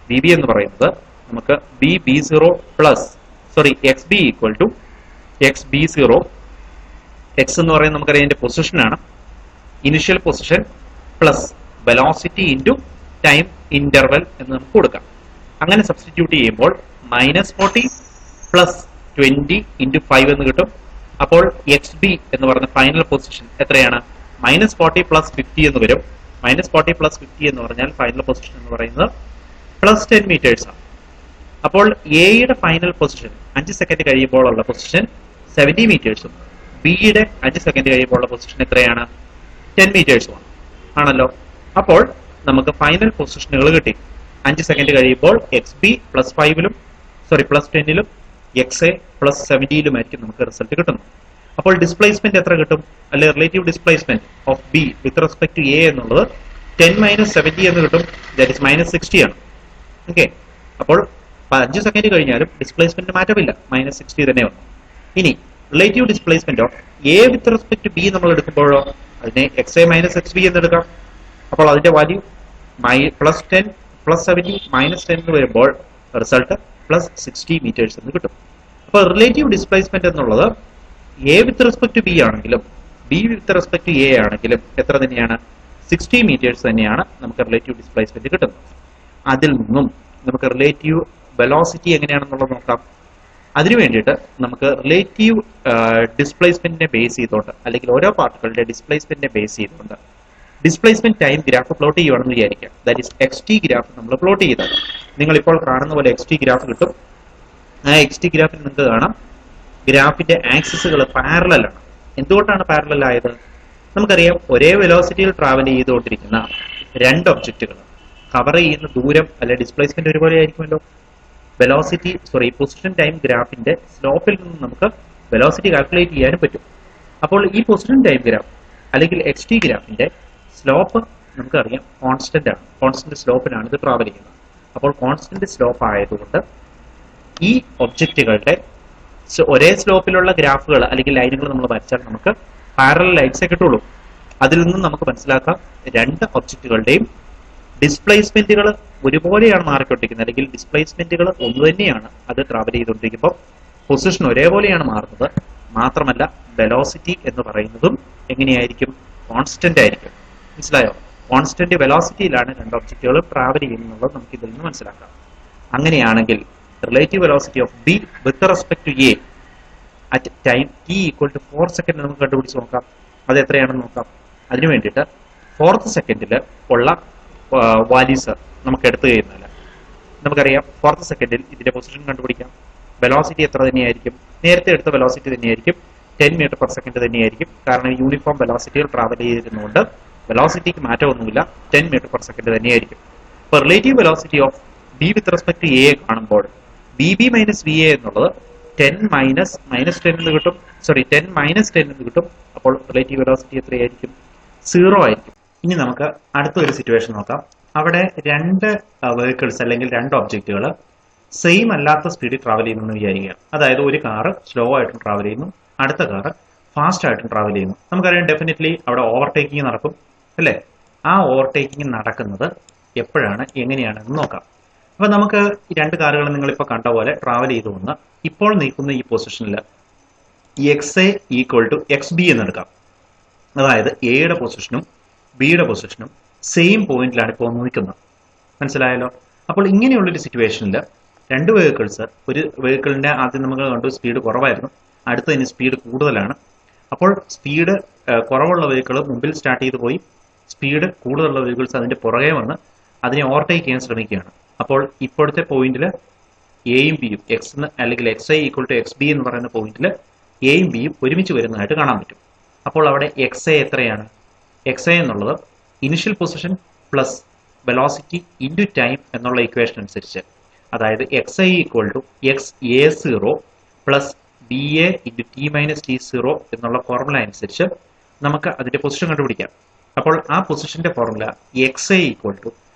BB എന്ന് പറയുന്നത് നമുക്ക് BB0 plus XB equal to XB0. X എന്ന് പറയുന്നത് നമുക്കറിയാം അതിന്റെ പൊസിഷൻ ആണ്. Initial position plus velocity into time interval എന്ന് നമുക്ക് കൊടുക്കാം. അങ്ങനെ സബ്സ്റ്റിറ്റ്യൂട്ട് ചെയ്യുമ്പോൾ -40 പ്ലസ് 20 ഇൻറ്റു 5 എന്ന് കിട്ടും. അപ്പോൾ XB എന്ന് പറയുന്ന ഫൈനൽ പൊസിഷൻ എത്രയാണ്? -40 പ്ലസ് 50 എന്ന് വരും. -40 പ്ലസ് 50 എന്ന് പറഞ്ഞാൽ ഫൈനൽ പൊസിഷൻ എന്ന് പറയുന്നത് പ്ലസ് 10 മീറ്റേഴ്സ് ആണ്. അപ്പോൾ എയുടെ ഫൈനൽ പൊസിഷൻ 5 സെക്കൻഡ് കഴിയുമ്പോൾ ഉള്ള പൊസിഷൻ 70 മീറ്റേഴ്സും ബിയുടെ 5 സെക്കൻഡ് കഴിയുമ്പോൾ ഉള്ള പൊസിഷൻ എത്രയാണ്? 10 മീറ്റേഴ്സും ആണല്ലോ. അപ്പോൾ നമുക്ക് ഫൈനൽ പൊസിഷനുകൾ കിട്ടി. 5 സെക്കൻഡ് കഴിയുമ്പോൾ XB പ്ലസ് 5ലും പ്ലസ് 10ലും XA പ്ലസ് 70ലുമായിരിക്കും നമുക്ക് റിസൾട്ട് കിട്ടുന്നത്. അപ്പോൾ ഡിസ്പ്ലേസ്മെന്റ് എത്ര കിട്ടും? അല്ലെ relative displacement of B with respect to A എന്നുള്ളത് 10 മൈനസ് 70 എന്ന് കിട്ടും. ദാറ്റ് ഇസ് -60 ആണ്. ഓക്കെ. അപ്പോൾ 5 സെക്കൻഡ് കഴിഞ്ഞാലും ഡിസ്പ്ലേസ്മെന്റ് മാറ്റമില്ല, -60 തന്നെ വന്നു. ഇനി relative displacement of A with respect to B നമ്മൾ എടുക്കുമ്പോഴോ അതിനെ XA മൈനസ് XB എന്ന് എടുക്കാം. അപ്പോൾ അതിന്റെ വാല്യൂ പ്ലസ് 10 പ്ലസ് 70 -10 എന്ന് വരുമ്പോൾ റിസൾട്ട് പ്ലസ് 60 മീറ്റേഴ്സ് എന്ന് കിട്ടും. അപ്പോൾ റിലേറ്റീവ് ഡിസ്പ്ലേസ്മെന്റ് എന്നുള്ളത് A with respect to B ആണെങ്കിലും B with respect to A ആണെങ്കിലും എത്ര തന്നെയാണ്? 60 മീറ്റേഴ്സ് തന്നെയാണ് നമുക്ക് റിലേറ്റീവ് ഡിസ്പ്ലേസ്മെന്റ് കിട്ടുന്നത്. അതിൽ നിന്നും നമുക്ക് റിലേറ്റീവ് വെലോസിറ്റി എങ്ങനെയാണെന്നുള്ളത് നോക്കാം. അതിനു വേണ്ടിയിട്ട് നമുക്ക് റിലേറ്റീവ് ഡിസ്പ്ലേസ്മെന്റിനെ ബേസ് ചെയ്തുകൊണ്ട് അല്ലെങ്കിൽ ഓരോ പാർട്ടികളുടെ ഡിസ്പ്ലേസ്മെന്റിനെ ബേസ് ചെയ്തുകൊണ്ട് ഡിസ്പ്ലേസ്മെന്റ് ടൈം ഗ്രാഫ് പ്ലോട്ട് ചെയ്യുകയാണെന്ന് വിചാരിക്കാം. ദാറ്റ് ഈസ് XT ഗ്രാഫ് നമ്മൾ പ്ലോട്ട് ചെയ്താൽ നിങ്ങൾ ഇപ്പോൾ കാണുന്ന പോലെ XT ഗ്രാഫ് കിട്ടും. ആ XT ഗ്രാഫിൽ നിങ്ങൾക്ക് കാണാം ഗ്രാഫിന്റെ ആക്സിസുകൾ പാരലൽ ആണ്. എന്തുകൊണ്ടാണ് പാരലൽ ആയത്? നമുക്കറിയാം ഒരേ വെലോസിറ്റിയിൽ ട്രാവൽ ചെയ്തുകൊണ്ടിരിക്കുന്ന രണ്ട് ഒബ്ജക്റ്റുകൾ കവർ ചെയ്യുന്ന ദൂരം അല്ലെ ഡിസ്പ്ലേസ്മെന്റ് ഒരുപോലെ ആയിരിക്കുമല്ലോ. പൊസിഷൻ ടൈം ഗ്രാഫിന്റെ സ്ലോപ്പിൽ നിന്ന് നമുക്ക് വെലോസിറ്റി കാൽക്കുലേറ്റ് ചെയ്യാനും പറ്റും. അപ്പോൾ ഈ പൊസിഷൻ ടൈം ഗ്രാഫ് അല്ലെങ്കിൽ XT ഗ്രാഫിന്റെ സ്ലോപ്പ് നമുക്കറിയാം കോൺസ്റ്റന്റ് ആണ്. കോൺസ്റ്റന്റ് സ്ലോപ്പിലാണ് ഇത് ട്രാവൽ ചെയ്യുന്നത്. അപ്പോൾ കോൺസ്റ്റന്റ് സ്ലോപ്പ് ആയതുകൊണ്ട് ഈ ഒബ്ജക്റ്റുകളുടെ ഒരേ സ്ലോപ്പിലുള്ള ഗ്രാഫുകൾ അല്ലെങ്കിൽ ലൈനുകൾ നമ്മൾ വരച്ചാൽ നമുക്ക് പാരലൽ ലൈൻസേ കിട്ടുള്ളൂ. അതിൽ നിന്നും നമുക്ക് മനസ്സിലാക്കാം രണ്ട് ഒബ്ജക്റ്റുകളുടെയും ഡിസ്പ്ലേസ്മെന്റുകൾ ഒരുപോലെയാണ് മാറിക്കൊണ്ടിരിക്കുന്നത്, അല്ലെങ്കിൽ ഡിസ്പ്ലേസ്മെന്റുകൾ ഒന്ന് തന്നെയാണ്. അത് ട്രാവൽ ചെയ്തുകൊണ്ടിരിക്കുമ്പോൾ പൊസിഷൻ ഒരേപോലെയാണ് മാറുന്നത്. മാത്രമല്ല വെലോസിറ്റി എന്ന് പറയുന്നതും എങ്ങനെയായിരിക്കും? കോൺസ്റ്റന്റ് ആയിരിക്കും. മനസ്സിലായോ? കോൺസ്റ്റന്റ് വെലോസിറ്റിയിലാണ് രണ്ട് ഒബ്ജക്റ്റുകളും ട്രാവൽ ചെയ്യുന്നത് നമുക്ക് ഇതിൽ നിന്ന് മനസ്സിലാക്കാം. അങ്ങനെയാണെങ്കിൽ relative velocity of B with respect to A at time t equal to 4 second നമുക്ക് കണ്ടുപിടിച്ച് നോക്കാം. അത് എത്രയാണെന്ന് നോക്കാം. അതിനു വേണ്ടിയിട്ട് 4th സെക്കൻഡിൽ ഉള്ള വാല്യൂസ് നമുക്ക് എടുത്തു കഴിഞ്ഞാൽ നമുക്കറിയാം 4th സെക്കൻഡിൽ ഇതിന്റെ പൊസിഷൻ കണ്ടുപിടിക്കാം. വെലോസിറ്റി എത്ര തന്നെയായിരിക്കും? നേരത്തെ എടുത്ത വെലോസിറ്റി തന്നെയായിരിക്കും, 10 മീറ്റർ പെർ സെക്കൻഡ് തന്നെയായിരിക്കും. കാരണം യൂണിഫോം വെലോസിറ്റിയിൽ ട്രാവൽ ചെയ്തിരുന്നുകൊണ്ട് വെലോസിറ്റിക്ക് മാറ്റമൊന്നുമില്ല, 10 മീറ്റർ പെർ സെക്കൻഡ് തന്നെയായിരിക്കും. അപ്പോൾ relative velocity of B with respect to A കാണുമ്പോൾ BB മൈനസ് VA എന്നുള്ളത് 10 മൈനസ് -10 എന്ന് കിട്ടും. 10 മൈനസ് 10 എന്ന് കിട്ടും. അപ്പോൾ റിലേറ്റീവ് വെലോസിറ്റി എത്രയായിരിക്കും? 0 ആയിരിക്കും. ഇനി നമുക്ക് അടുത്തൊരു സിറ്റുവേഷൻ നോക്കാം. അവിടെ രണ്ട് വെഹിക്കിൾസ് അല്ലെങ്കിൽ രണ്ട് ഒബ്ജക്റ്റുകൾ സെയിം അല്ലാത്ത സ്പീഡിൽ ട്രാവൽ ചെയ്യുന്നു വിചാരിക്കുക. അതായത് ഒരു കാറ് സ്ലോ ആയിട്ടും ട്രാവൽ ചെയ്യുന്നു, അടുത്ത കാറ് ഫാസ്റ്റ് ആയിട്ടും ട്രാവൽ ചെയ്യുന്നു. നമുക്കറിയാം ഡെഫിനറ്റ്ലി അവിടെ ഓവർടേക്കിംഗ് നടക്കും അല്ലേ? ആ ഓവർടേക്കിംഗ് നടക്കുന്നത് എപ്പോഴാണ്, എങ്ങനെയാണെന്ന് നോക്കാം. അപ്പൊ നമുക്ക് ഈ രണ്ട് കാറുകൾ നിങ്ങളിപ്പോൾ കണ്ട പോലെ ട്രാവൽ ചെയ്തു വന്ന് ഇപ്പോൾ നിൽക്കുന്ന ഈ പൊസിഷനിൽ x A equal to x B എന്ന് എടുക്കാം. അതായത് എയുടെ പൊസിഷനും ബിയുടെ പൊസിഷനും സെയിം പോയിന്റിലാണ് ഇപ്പോൾ നിൽക്കുന്നത്. മനസ്സിലായല്ലോ? അപ്പോൾ ഇങ്ങനെയുള്ളൊരു സിറ്റുവേഷനിൽ രണ്ട് വെഹിക്കിൾസ്, ഒരു വെഹിക്കിളിന്റെ ആദ്യം നമുക്ക് കണ്ടു സ്പീഡ് കുറവായിരുന്നു, അടുത്തതിന് സ്പീഡ് കൂടുതലാണ്. അപ്പോൾ സ്പീഡ് കുറവുള്ള വെഹിക്കിൾ മുമ്പിൽ സ്റ്റാർട്ട് ചെയ്ത് പോയി, സ്പീഡ് കൂടുതലുള്ള വെഹിക്കിൾസ് അതിന്റെ പുറകെ വന്ന് അതിനെ ഓവർടേക്ക് ചെയ്യാൻ ശ്രമിക്കുകയാണ്. അപ്പോൾ ഇപ്പോഴത്തെ പോയിന്റിൽ എയും ബിയും എക്സ് അല്ലെങ്കിൽ x I equal to x B എന്ന് പറയുന്ന പോയിന്റിൽ എയും ബിയും ഒരുമിച്ച് വരുന്നതായിട്ട് കാണാൻ പറ്റും. അപ്പോൾ അവിടെ എക്സ് എ എത്രയാണ്? എക്സ് എ എന്നുള്ളത് initial position plus velocity into time എന്നുള്ള ഇക്വേഷൻ അനുസരിച്ച്, അതായത് X I equal to X A zero plus B A into T minus T zero എന്നുള്ള ഫോർമുല അനുസരിച്ച് നമുക്ക് അതിന്റെ പൊസിഷൻ കണ്ടുപിടിക്കാം. അപ്പോൾ ആ പൊസിഷന്റെ formula X A equal to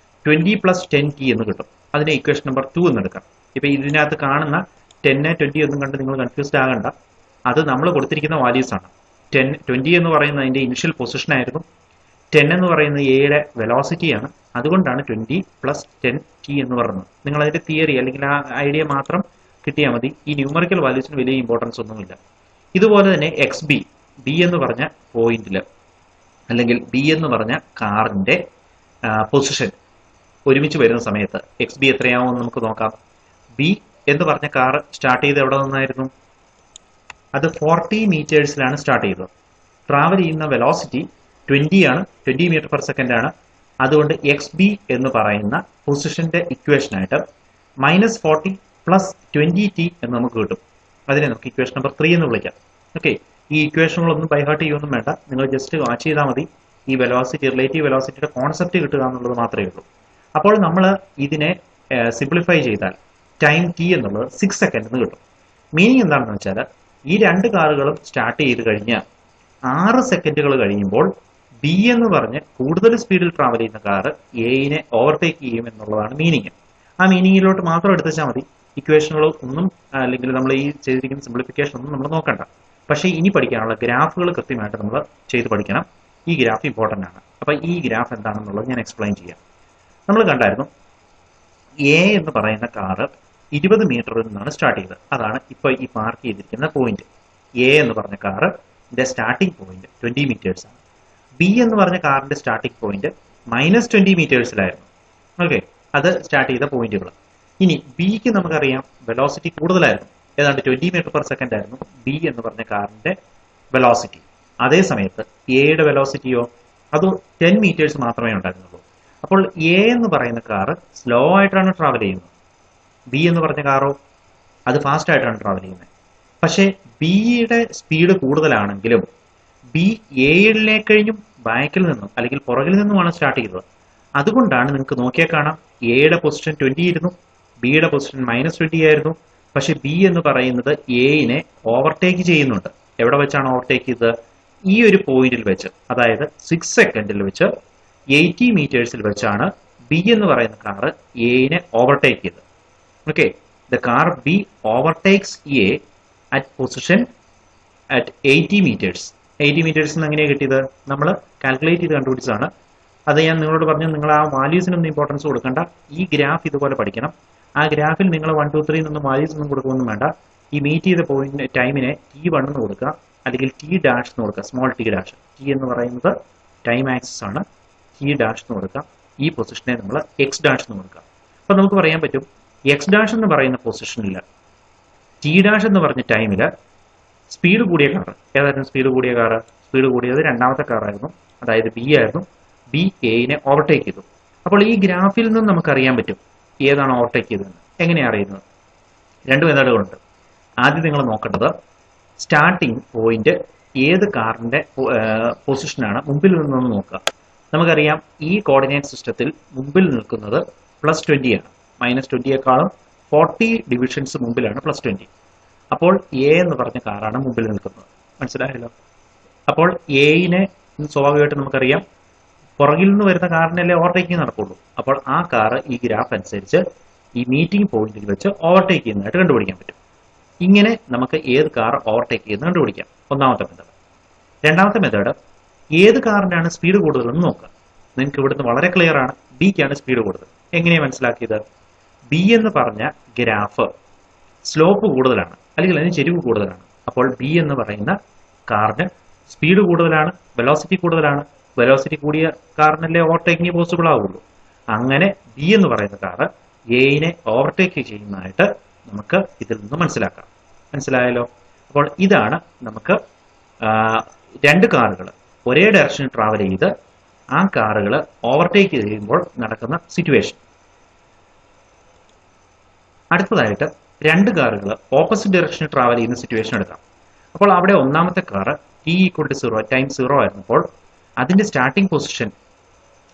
20 plus 10t എന്ന് കിട്ടും. അതിനെ ഇക്വേഷൻ നമ്പർ 2 എന്ന് എടുക്കാം. ഇപ്പൊ ഇതിനകത്ത് കാണുന്ന 10 20 ഒന്നും കണ്ട് നിങ്ങൾ കൺഫ്യൂസ്ഡ് ആകണ്ട. അത് നമ്മൾ കൊടുത്തിരിക്കുന്ന വാല്യൂസ് ആണ്. 20 എന്ന് പറയുന്നത് അതിന്റെ ഇനിഷ്യൽ പൊസിഷൻ ആയിരുന്നു. 10 എന്ന് പറയുന്നത് എയുടെ വെലോസിറ്റി ആണ്. അതുകൊണ്ടാണ് 20 പ്ലസ് 10t എന്ന് പറയുന്നത്. നിങ്ങൾ അതിന്റെ തിയറി അല്ലെങ്കിൽ ആ ഐഡിയ മാത്രം കിട്ടിയാൽ മതി. ഈ ന്യൂമറിക്കൽ വാല്യൂസിന് വലിയ ഇമ്പോർട്ടൻസ് ഒന്നുമില്ല. ഇതുപോലെ തന്നെ എക്സ് ബി, ബി എന്ന് പറഞ്ഞ പോയിന്റിൽ അല്ലെങ്കിൽ ബി എന്ന് പറഞ്ഞ കാറിന്റെ പൊസിഷൻ ഒരുമിച്ച് വരുന്ന സമയത്ത് എക്സ് ബി എത്രയാവുമെന്ന് നമുക്ക് നോക്കാം. ബി എന്ന് പറഞ്ഞ കാർ സ്റ്റാർട്ട് ചെയ്ത് എവിടെ നിന്നായിരുന്നു? അത് 40 മീറ്റേഴ്സിലാണ് സ്റ്റാർട്ട് ചെയ്തത്. ട്രാവൽ ചെയ്യുന്ന വെലോസിറ്റി 20 ആണ്, 20 മീറ്റർ പെർ സെക്കൻഡ് ആണ്. അതുകൊണ്ട് എക്സ് ബി എന്ന് പറയുന്ന പൊസിഷന്റെ ഇക്വേഷനായിട്ട് -40 പ്ലസ് 20t എന്ന് നമുക്ക് കിട്ടും. അതിനെ നമുക്ക് ഇക്വേഷൻ നമ്പർ 3 എന്ന് വിളിക്കാം. ഓക്കെ, ഈ ഇക്വേഷനുകളൊന്നും ബൈഹാർട്ട് ചെയ്യൊന്നും വേണ്ട, നിങ്ങൾ ജസ്റ്റ് വാച്ച് ചെയ്താൽ മതി. ഈ വെലോസിറ്റി, റിലേറ്റീവ് വെലോസിറ്റിയുടെ കോൺസെപ്റ്റ് കിട്ടുക എന്നുള്ളത് മാത്രമേ ഉള്ളൂ. അപ്പോൾ നമ്മൾ ഇതിനെ സിംപ്ലിഫൈ ചെയ്താൽ ടൈം ടി എന്നുള്ളത് 6 സെക്കൻഡ് എന്ന് കിട്ടും. മീനിങ് എന്താണെന്ന് വെച്ചാൽ ഈ രണ്ട് കാറുകളും സ്റ്റാർട്ട് ചെയ്ത് കഴിഞ്ഞ് 6 സെക്കൻഡുകൾ കഴിയുമ്പോൾ ബി എന്ന് പറഞ്ഞ് കൂടുതൽ സ്പീഡിൽ ട്രാവൽ ചെയ്യുന്ന കാർ എയിനെ ഓവർടേക്ക് ചെയ്യും എന്നുള്ളതാണ് മീനിങ്. ആ മീനിങ്ങിലോട്ട് മാത്രം എടുത്തുവെച്ചാൽ മതി. ഇക്വേഷനുകൾ ഒന്നും അല്ലെങ്കിൽ നമ്മൾ ഈ ചെയ്തിരിക്കുന്ന സിംപ്ലിഫിക്കേഷൻ ഒന്നും നമ്മൾ നോക്കണ്ട. പക്ഷേ ഇനി പഠിക്കാനുള്ള ഗ്രാഫുകൾ കൃത്യമായിട്ട് നമ്മൾ ചെയ്ത് പഠിക്കണം. ഈ ഗ്രാഫ് ഇമ്പോർട്ടൻ്റ് ആണ്. അപ്പോൾ ഈ ഗ്രാഫ് എന്താണെന്നുള്ളത് ഞാൻ എക്സ്പ്ലെയിൻ ചെയ്യാം. നമ്മൾ കണ്ടായിരുന്നു എ എന്ന് പറയുന്ന കാറ് 20 മീറ്ററിൽ നിന്നാണ് സ്റ്റാർട്ട് ചെയ്തത്. അതാണ് ഇപ്പോൾ ഈ മാർക്ക് ചെയ്തിരിക്കുന്ന പോയിന്റ്. എ എന്ന് പറഞ്ഞ കാറിന്റെ സ്റ്റാർട്ടിംഗ് പോയിന്റ് 20 മീറ്റേഴ്സ് ആണ്. ബി എന്ന് പറഞ്ഞ കാറിന്റെ സ്റ്റാർട്ടിംഗ് പോയിന്റ് -20 മീറ്റേഴ്സിലായിരുന്നു. ഓക്കെ, അത് സ്റ്റാർട്ട് ചെയ്ത പോയിന്റുകൾ. ഇനി ബിക്ക് നമുക്കറിയാം വെലോസിറ്റി കൂടുതലായിരുന്നു, ഏതാണ്ട് 20 മീറ്റർ പെർ സെക്കൻഡ് ആയിരുന്നു ബി എന്ന് പറഞ്ഞ കാറിന്റെ വെലോസിറ്റി. അതേ സമയത്ത് എയുടെ വെലോസിറ്റിയോ അത് 10 മീറ്റേഴ്സ് മാത്രമേ ഉണ്ടായിരുന്നുള്ളൂ. അപ്പോൾ എ എന്ന് പറയുന്ന കാറ് സ്ലോ ആയിട്ടാണ് ട്രാവൽ ചെയ്യുന്നത്. ബി എന്ന് പറഞ്ഞ കാറോ അത് ഫാസ്റ്റ് ആയിട്ടാണ് ട്രാവൽ ചെയ്യുന്നത്. പക്ഷേ ബിയുടെ സ്പീഡ് കൂടുതലാണെങ്കിലും ബി എയിലെ കഴിഞ്ഞും ബാക്കിൽ നിന്നും അല്ലെങ്കിൽ പുറകിൽ നിന്നുമാണ് സ്റ്റാർട്ട് ചെയ്തത്. അതുകൊണ്ടാണ് നിങ്ങൾക്ക് നോക്കിയാൽ കാണാം എയുടെ പൊസിഷൻ 20 ആയിരുന്നു, ബിയുടെ പൊസിഷൻ -20 ആയിരുന്നു. പക്ഷെ ബി എന്ന് പറയുന്നത് എയിനെ ഓവർടേക്ക് ചെയ്യുന്നുണ്ട്. എവിടെ വെച്ചാണ് ഓവർടേക്ക് ചെയ്തത്? ഈ ഒരു പോയിന്റിൽ വെച്ച്, അതായത് 6 സെക്കൻഡിൽ വെച്ച് 80 മീറ്റേഴ്സിൽ വെച്ചാണ് ബി എന്ന് പറയുന്ന കാറ് എയിനെ ഓവർടേക്ക് ചെയ്തത്. Okay, the car B overtakes A at position at 80 metres. 80 metres എങ്ങനെയാണ് കിട്ടിയത്? നമ്മൾ കാൽക്കുലേറ്റ് ചെയ്ത് കണ്ടുപിടിച്ചതാണ്. അത് ഞാൻ നിങ്ങളോട് പറഞ്ഞു, നിങ്ങൾ ആ വാല്യൂസിനൊന്നും ഇമ്പോർട്ടൻസ് കൊടുക്കണ്ട. ഈ ഗ്രാഫ് ഇതുപോലെ പഠിക്കണം. ആ ഗ്രാഫിൽ നിങ്ങൾ 1 2 3 എന്നൊന്നും വാല്യൂസ് ഒന്നും കൊടുക്കുകയൊന്നും വേണ്ട. ഈ മീറ്റ് ചെയ്ത പോയിന്റ് ടൈമിനെ T1 എന്ന് കൊടുക്കുക, അല്ലെങ്കിൽ T ഡാഷ് എന്ന് കൊടുക്കുക, സ്മോൾ ടി ഡാഷ്. ടി എന്ന് പറയുന്നത് ടൈം ആക്സിസ് ആണ്. T ഡാഷ് എന്ന് കൊടുക്കാം. ഈ പൊസിഷനെ നമ്മൾ X ഡാഷ് എന്ന് കൊടുക്കാം. അപ്പൊ നമുക്ക് പറയാൻ പറ്റും X ഡാഷ് എന്ന് പറയുന്ന പൊസിഷനിൽ T ഡാഷ് എന്ന് പറഞ്ഞ ടൈമിൽ സ്പീഡ് കൂടിയ കാർ ഏതായിരുന്നു? സ്പീഡ് കൂടിയ കാർ, സ്പീഡ് കൂടിയത് രണ്ടാമത്തെ കാറായിരുന്നു, അതായത് ബി ആയിരുന്നു. ബി എയിനെ ഓവർടേക്ക് ചെയ്തു. അപ്പോൾ ഈ ഗ്രാഫിൽ നിന്നും നമുക്കറിയാൻ പറ്റും ഏതാണ് ഓവർടേക്ക് ചെയ്തതെന്ന്. എങ്ങനെയാണ് അറിയുന്നത്? രണ്ട് മെത്തേഡുകളുണ്ട്. ആദ്യം നിങ്ങൾ നോക്കേണ്ടത് സ്റ്റാർട്ടിംഗ് പോയിന്റ് ഏത് കാറിന്റെ പൊസിഷനാണ് മുമ്പിൽ നിന്നൊന്ന് നോക്കുക. നമുക്കറിയാം ഈ കോർഡിനേറ്റ് സിസ്റ്റത്തിൽ മുമ്പിൽ നിൽക്കുന്നത് +20 ആണ്. -20യേക്കാളും 40 ഡിവിഷൻസ് മുമ്പിലാണ് +20. അപ്പോൾ എ എന്ന് പറഞ്ഞ കാറാണ് മുമ്പിൽ നിൽക്കുന്നത്. മനസ്സിലായല്ലോ? അപ്പോൾ എയിനെ സ്വാഭാവികമായിട്ട് നമുക്കറിയാം പുറകിൽ നിന്ന് വരുന്ന കാറിനല്ലേ ഓവർടേക്കിംഗ് നടക്കുള്ളൂ. അപ്പോൾ ആ കാറ് ഈ ഗ്രാഫ് അനുസരിച്ച് ഈ മീറ്റിംഗ് പോയിന്റിൽ വെച്ച് ഓവർടേക്ക് ചെയ്യുന്നതായിട്ട് കണ്ടുപിടിക്കാൻ പറ്റും. ഇങ്ങനെ നമുക്ക് ഏത് കാർ ഓവർടേക്ക് ചെയ്യുന്നത് കണ്ടുപിടിക്കാം. ഒന്നാമത്തെ മെത്തേഡ്. രണ്ടാമത്തെ മെത്തേഡ്, ഏത് കാറിനാണ് സ്പീഡ് കൂടുതലെന്ന് നോക്കുക. നിങ്ങൾക്ക് ഇവിടുന്ന് വളരെ ക്ലിയർ ആണ്, ബിക്കാണ് സ്പീഡ് കൂടുതൽ. എങ്ങനെയാണ് മനസ്സിലാക്കിയത്? ബി എന്ന് പറഞ്ഞ ഗ്രാഫ് സ്ലോപ്പ് കൂടുതലാണ്, അല്ലെങ്കിൽ അതിന് ചെരിവ് കൂടുതലാണ്. അപ്പോൾ ബി എന്ന് പറയുന്ന കാറിന് സ്പീഡ് കൂടുതലാണ്, വെലോസിറ്റി കൂടുതലാണ്. വെലോസിറ്റി കൂടിയ കാറിനല്ലേ ഓവർടേക്കിംഗ് പോസിബിൾ ആവുള്ളൂ. അങ്ങനെ ബി എന്ന് പറയുന്ന കാറ് എയിനെ ഓവർടേക്ക് ചെയ്യുന്നതായിട്ട് നമുക്ക് ഇതിൽ നിന്ന് മനസ്സിലാക്കാം. മനസ്സിലായല്ലോ? അപ്പോൾ ഇതാണ് നമുക്ക് രണ്ട് കാറുകൾ ഒരേ ഡയറക്ഷനിൽ ട്രാവൽ ചെയ്ത് ആ കാറുകൾ ഓവർടേക്ക് ചെയ്യുമ്പോൾ നടക്കുന്ന സിറ്റുവേഷൻ. അടുത്തതായിട്ട് രണ്ട് കാറുകൾ ഓപ്പോസിറ്റ് ഡയറക്ഷനിൽ ട്രാവൽ ചെയ്യുന്ന സിറ്റുവേഷൻ എടുക്കാം. അപ്പോൾ അവിടെ ഒന്നാമത്തെ കാറ് t = 0 ടൈം 0 ആയിരുന്നപ്പോൾ അതിന്റെ സ്റ്റാർട്ടിംഗ് പൊസിഷൻ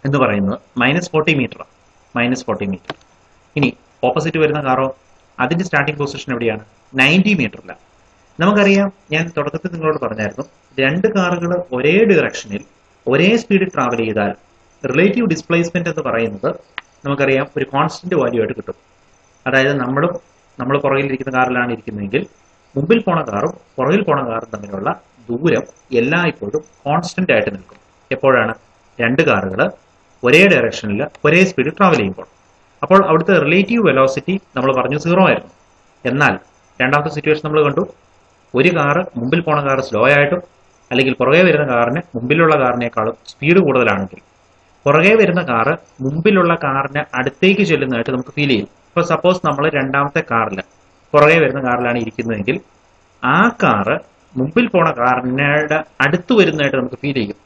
എന്ന് പറയുന്നത് -40 മീറ്റർ. -40 മീറ്റർ. ഇനി ഓപ്പോസിറ്റ് വരുന്ന കാറോ അതിന്റെ സ്റ്റാർട്ടിംഗ് പൊസിഷൻ എവിടെയാണ്? 90 മീറ്ററിലാണ്. നമുക്കറിയാം, ഞാൻ തുടക്കത്തിൽ നിങ്ങളോട് പറഞ്ഞായിരുന്നു, രണ്ട് കാറുകൾ ഒരേ ഡയറക്ഷനിൽ ഒരേ സ്പീഡിൽ ട്രാവൽ ചെയ്താൽ റിലേറ്റീവ് ഡിസ്പ്ലേസ്മെന്റ് എന്ന് പറയുന്നത് നമുക്കറിയാം ഒരു കോൺസ്റ്റന്റ് വാല്യൂ ആയിട്ട് കിട്ടും. അതായത് നമ്മൾ പുറകിലിരിക്കുന്ന കാറിലാണ് ഇരിക്കുന്നതെങ്കിൽ മുമ്പിൽ പോണ കാറും പുറകിൽ പോണ കാറും തമ്മിലുള്ള ദൂരം എല്ലായ്പ്പോഴും കോൺസ്റ്റന്റ് ആയിട്ട് നിൽക്കും. എപ്പോഴാണ്? രണ്ട് കാറുകൾ ഒരേ ഡയറക്ഷനിൽ ഒരേ സ്പീഡിൽ ട്രാവൽ ചെയ്യുമ്പോൾ. അപ്പോൾ അവിടുത്തെ റിലേറ്റീവ് വെലോസിറ്റി നമ്മൾ പറഞ്ഞു 0 ആയിരുന്നു. എന്നാൽ രണ്ടാമത്തെ സിറ്റുവേഷൻ നമ്മൾ കണ്ടു, ഒരു കാറ് മുമ്പിൽ പോണ കാറ് സ്ലോ ആയിട്ടും അല്ലെങ്കിൽ പുറകെ വരുന്ന കാറിന് മുമ്പിലുള്ള കാറിനേക്കാളും സ്പീഡ് കൂടുതലാണെങ്കിൽ പുറകെ വരുന്ന കാറ് മുമ്പിലുള്ള കാറിന് അടുത്തേക്ക് ചെല്ലുന്നതായിട്ട് നമുക്ക് ഫീൽ ചെയ്യും. ഇപ്പോൾ സപ്പോസ് നമ്മൾ രണ്ടാമത്തെ കാറിൽ പുറകെ വരുന്ന കാറിലാണ് ഇരിക്കുന്നതെങ്കിൽ ആ കാറ് മുമ്പിൽ പോണ കാറിനോട് അടുത്ത് വരുന്നതായിട്ട് നമുക്ക് ഫീൽ ചെയ്യും.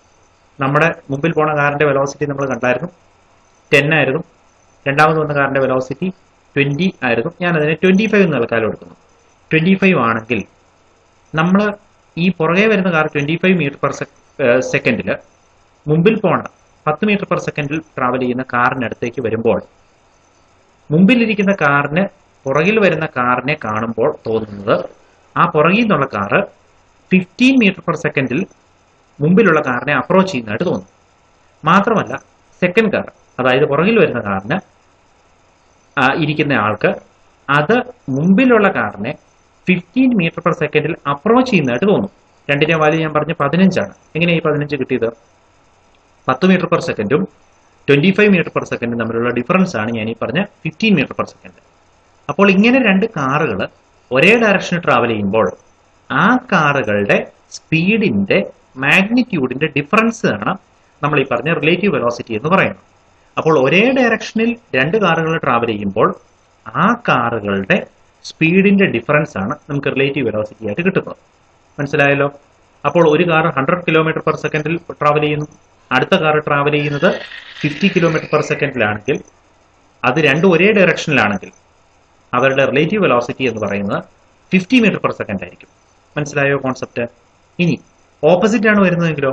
നമ്മുടെ മുമ്പിൽ പോണ കാറിന്റെ വെലോസിറ്റി നമ്മൾ കണ്ടായിരുന്നു 10 ആയിരുന്നു. രണ്ടാമത് വന്ന കാറിന്റെ വെലോസിറ്റി 20 ആയിരുന്നു. ഞാനതിനെ 25 എന്ന് തൽക്കാലം എടുക്കുന്നു. 25 ആണെങ്കിൽ നമ്മൾ ഈ പുറകെ വരുന്ന കാർ 25 മീറ്റർ പെർ സെക്കൻഡിൽ മുമ്പിൽ പോണ 10 മീറ്റർ പെർ സെക്കൻഡിൽ ട്രാവൽ ചെയ്യുന്ന കാറിനടുത്തേക്ക് വരുമ്പോൾ മുമ്പിലിരിക്കുന്ന കാറിന് പുറകിൽ വരുന്ന കാറിനെ കാണുമ്പോൾ തോന്നുന്നത് ആ പുറകിൽ നിന്നുള്ള കാറ് 15 മീറ്റർ പെർ സെക്കൻഡിൽ മുമ്പിലുള്ള കാറിനെ അപ്രോച്ച് ചെയ്യുന്നതായിട്ട് തോന്നും. മാത്രമല്ല സെക്കൻഡ് കാർ, അതായത് പുറകിൽ വരുന്ന കാറിന് ഇരിക്കുന്ന ആൾക്ക് അത് മുമ്പിലുള്ള കാറിനെ 15 മീറ്റർ പെർ സെക്കൻഡിൽ അപ്രോച്ച് ചെയ്യുന്നതായിട്ട് തോന്നും. രണ്ടിന്റെ വാല്യൂ ഞാൻ പറഞ്ഞ 15 ആണ്. എങ്ങനെയാണ് ഈ 15 കിട്ടിയത്? 10 മീറ്റർ പെർ സെക്കൻഡും 25 മീറ്റർ പെർ സെക്കൻഡും തമ്മിലുള്ള ഡിഫറൻസ് ആണ് ഞാൻ ഈ പറഞ്ഞ 15 മീറ്റർ പെർ സെക്കൻഡ്. അപ്പോൾ ഇങ്ങനെ രണ്ട് കാറുകൾ ഒരേ ഡയറക്ഷനിൽ ട്രാവൽ ചെയ്യുമ്പോൾ ആ കാറുകളുടെ സ്പീഡിന്റെ മാഗ്നിറ്റ്യൂഡിന്റെ ഡിഫറൻസ് ആണ് നമ്മൾ ഈ പറഞ്ഞ റിലേറ്റീവ് വെലോസിറ്റി എന്ന് പറയുന്നത്. അപ്പോൾ ഒരേ ഡയറക്ഷനിൽ രണ്ട് കാറുകൾ ട്രാവൽ ചെയ്യുമ്പോൾ ആ കാറുകളുടെ സ്പീഡിന്റെ ഡിഫറൻസ് ആണ് നമുക്ക് റിലേറ്റീവ് വെലോസിറ്റി ആയിട്ട് കിട്ടുന്നത്. മനസ്സിലായല്ലോ? അപ്പോൾ ഒരു കാർ 100 കിലോമീറ്റർ പെർ സെക്കൻഡിൽ ട്രാവൽ ചെയ്യുന്നു, അടുത്ത കാർ ട്രാവൽ ചെയ്യുന്നത് 50 കിലോമീറ്റർ പെർ സെക്കൻഡിലാണെങ്കിൽ അത് രണ്ടും ഒരേ ഡയറക്ഷനിലാണെങ്കിൽ അവരുടെ റിലേറ്റീവ് വെലോസിറ്റി എന്ന് പറയുന്നത് 50 മീറ്റർ പെർ സെക്കൻഡ് ആയിരിക്കും. മനസ്സിലായോ കോൺസെപ്റ്റ്? ഇനി ഓപ്പോസിറ്റ് ആണ് വരുന്നതെങ്കിലോ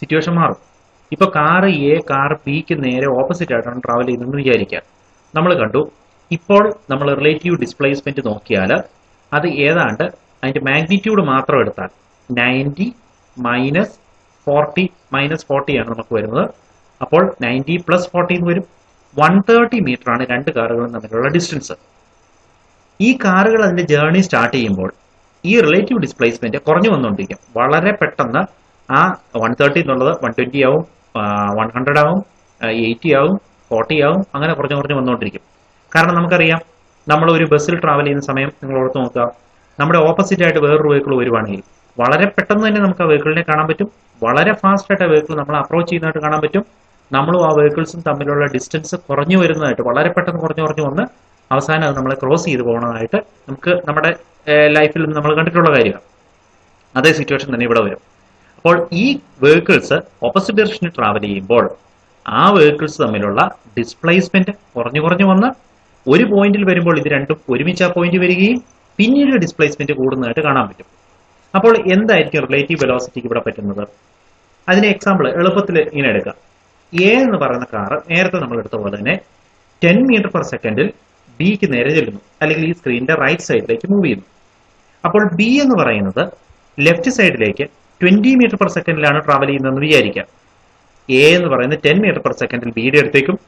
സിറ്റുവേഷൻ മാറും. ഇപ്പൊ കാർ എ കാർ ബിക്ക് നേരെ ഓപ്പോസിറ്റ് ആയിട്ടാണ് ട്രാവൽ ചെയ്യുന്നതെന്ന് വിചാരിക്കുക. നമ്മൾ കണ്ടു, ഇപ്പോൾ നമ്മൾ റിലേറ്റീവ് ഡിസ്പ്ലേസ്മെന്റ് നോക്കിയാൽ അത് ഏതാണ്ട് അതിന്റെ മാഗ്നിറ്റ്യൂഡ് മാത്രം എടുത്താൽ 90 - 40 ആണ് നമുക്ക് വരുന്നത്. അപ്പോൾ 90 + 40 എന്ന് വരും. 130 മീറ്റർ ആണ് രണ്ട് കാറുകളും തമ്മിലുള്ള ഡിസ്റ്റൻസ്. ഈ കാറുകൾ അതിന്റെ ജേർണി സ്റ്റാർട്ട് ചെയ്യുമ്പോൾ ഈ റിലേറ്റീവ് ഡിസ്പ്ലേസ്മെന്റ് കുറഞ്ഞു വന്നുകൊണ്ടിരിക്കും. വളരെ പെട്ടെന്ന് ആ 130 എന്നുള്ളത് 120 ആവും, 100 ആവും, 80 ആവും, 40 ആവും, അങ്ങനെ കുറഞ്ഞു വന്നുകൊണ്ടിരിക്കും. കാരണം നമുക്കറിയാം, നമ്മൾ ഒരു ബസ്സിൽ ട്രാവൽ ചെയ്യുന്ന സമയം നിങ്ങൾ ഓർത്ത് നോക്കുക, നമ്മുടെ ഓപ്പോസിറ്റ് ആയിട്ട് വേറൊരു വെഹിക്കിൾ വരുവാണെങ്കിൽ വളരെ പെട്ടെന്ന് തന്നെ നമുക്ക് ആ വെഹിക്കിളിനെ കാണാൻ പറ്റും. വളരെ ഫാസ്റ്റ് ആയിട്ട് ആ വെഹിക്കിൾ നമ്മൾ അപ്രോച്ച് ചെയ്യുന്നതായിട്ട് കാണാൻ പറ്റും. നമ്മളും ആ വെഹിക്കിൾസും തമ്മിലുള്ള ഡിസ്റ്റൻസ് കുറഞ്ഞു വരുന്നതായിട്ട് വളരെ പെട്ടെന്ന് കുറഞ്ഞു വന്ന് അവസാനം അത് നമ്മളെ ക്രോസ് ചെയ്ത് പോകുന്നതായിട്ട് നമുക്ക് നമ്മുടെ ലൈഫിൽ നമ്മൾ കണ്ടിട്ടുള്ള കാര്യമാണ്. അതേ സിറ്റുവേഷൻ തന്നെ ഇവിടെ വരും. അപ്പോൾ ഈ വെഹിക്കിൾസ് ഓപ്പോസിറ്റ് ഡയറക്ഷനിൽ ട്രാവൽ ചെയ്യുമ്പോൾ ആ വെഹിക്കിൾസ് തമ്മിലുള്ള ഡിസ്പ്ലേസ്മെന്റ് കുറഞ്ഞു വന്ന് ഒരു പോയിന്റിൽ വരുമ്പോൾ ഇത് രണ്ടും ഒരുമിച്ച് ആ പോയിന്റ് വരികയും പിന്നീട് ഡിസ്പ്ലേസ്മെന്റ് കൂടുന്നതായിട്ട് കാണാൻ പറ്റും. അപ്പോൾ എന്തായിരിക്കും റിലേറ്റീവ് വെലോസിറ്റിക്ക് ഇവിടെ പറ്റുന്നത്? അതിന് എക്സാമ്പിൾ എളുപ്പത്തിൽ ഇങ്ങനെ എടുക്കാം. എ എന്ന് പറയുന്ന കാർ നേരത്തെ നമ്മൾ എടുത്ത പോലെ തന്നെ 10 മീറ്റർ പെർ സെക്കൻഡിൽ ബിക്ക് നേരെ ചെല്ലുന്നു, അല്ലെങ്കിൽ ഈ സ്ക്രീനിന്റെ റൈറ്റ് സൈഡിലേക്ക് മൂവ് ചെയ്യുന്നു. അപ്പോൾ ബി എന്ന് പറയുന്നത് ലെഫ്റ്റ് സൈഡിലേക്ക് 20 മീറ്റർ പെർ സെക്കൻഡിലാണ് ട്രാവൽ ചെയ്യുന്നതെന്ന് വിചാരിക്കാം. എ എന്ന് പറയുന്നത് 10 മീറ്റർ പെർ സെക്കൻഡിൽ ബിയുടെ അടുത്തേക്കും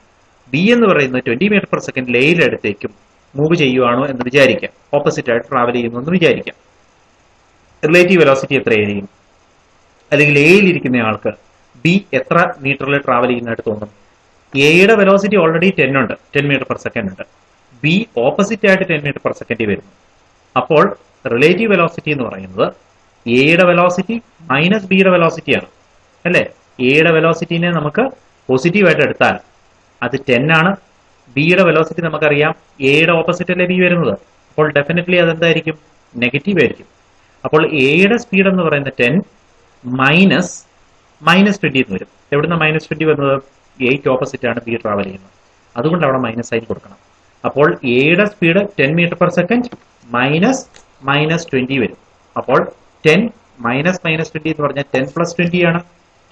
ബി എന്ന് പറയുന്നത് 20 മീറ്റർ പെർ സെക്കൻഡിൽ എയുടെ അടുത്തേക്കും മൂവ് ചെയ്യുവാണോ എന്ന് വിചാരിക്കാം. ഓപ്പോസിറ്റ് ആയിട്ട് ട്രാവൽ ചെയ്യുന്നു എന്ന് വിചാരിക്കാം. റിലേറ്റീവ് വെലോസിറ്റി എത്രയായിരിക്കും? അല്ലെങ്കിൽ എയിൽ ഇരിക്കുന്ന ആൾക്ക് ബി എത്ര മീറ്ററിൽ ട്രാവൽ ചെയ്യുന്നതായിട്ട് തോന്നും? എയുടെ വെലോസിറ്റി ഓൾറെഡി 10 ഉണ്ട്, 10 മീറ്റർ പെർ സെക്കൻഡ് ഉണ്ട്. ബി ഓപ്പോസിറ്റ് ആയിട്ട് 10 മീറ്റർ പെർ സെക്കൻഡിൽ വരുന്നു. അപ്പോൾ റിലേറ്റീവ് വെലോസിറ്റി എന്ന് പറയുന്നത് എയുടെ വെലോസിറ്റി മൈനസ് ബിയുടെ വെലോസിറ്റി ആണ് അല്ലേ. എയുടെ വെലോസിറ്റിനെ നമുക്ക് പോസിറ്റീവായിട്ട് എടുത്താൽ അത് 10 ആണ്. ബിയുടെ വെലോസിറ്റി നമുക്കറിയാം എയുടെ ഓപ്പോസിറ്റ് അല്ലേ ബി വരുന്നത്. അപ്പോൾ ഡെഫിനറ്റ്ലി അതെന്തായിരിക്കും, നെഗറ്റീവ് ആയിരിക്കും. അപ്പോൾ എയുടെ സ്പീഡ് എന്ന് പറയുന്നത് 10 മൈനസ് -20 എന്ന് വരും. എവിടുന്ന -20 വന്നത്, എയ്ക്ക് ഓപ്പോസിറ്റ് ആണ് ബി ട്രാവൽ ചെയ്യുന്നത്, അതുകൊണ്ട് അവിടെ മൈനസ് സൈൻ കൊടുക്കണം. അപ്പോൾ എയുടെ speed 10 metre per second minus -20 വരും. അപ്പോൾ 10 മൈനസ് -20 എന്ന് പറഞ്ഞാൽ 10 + 20 ആണ്.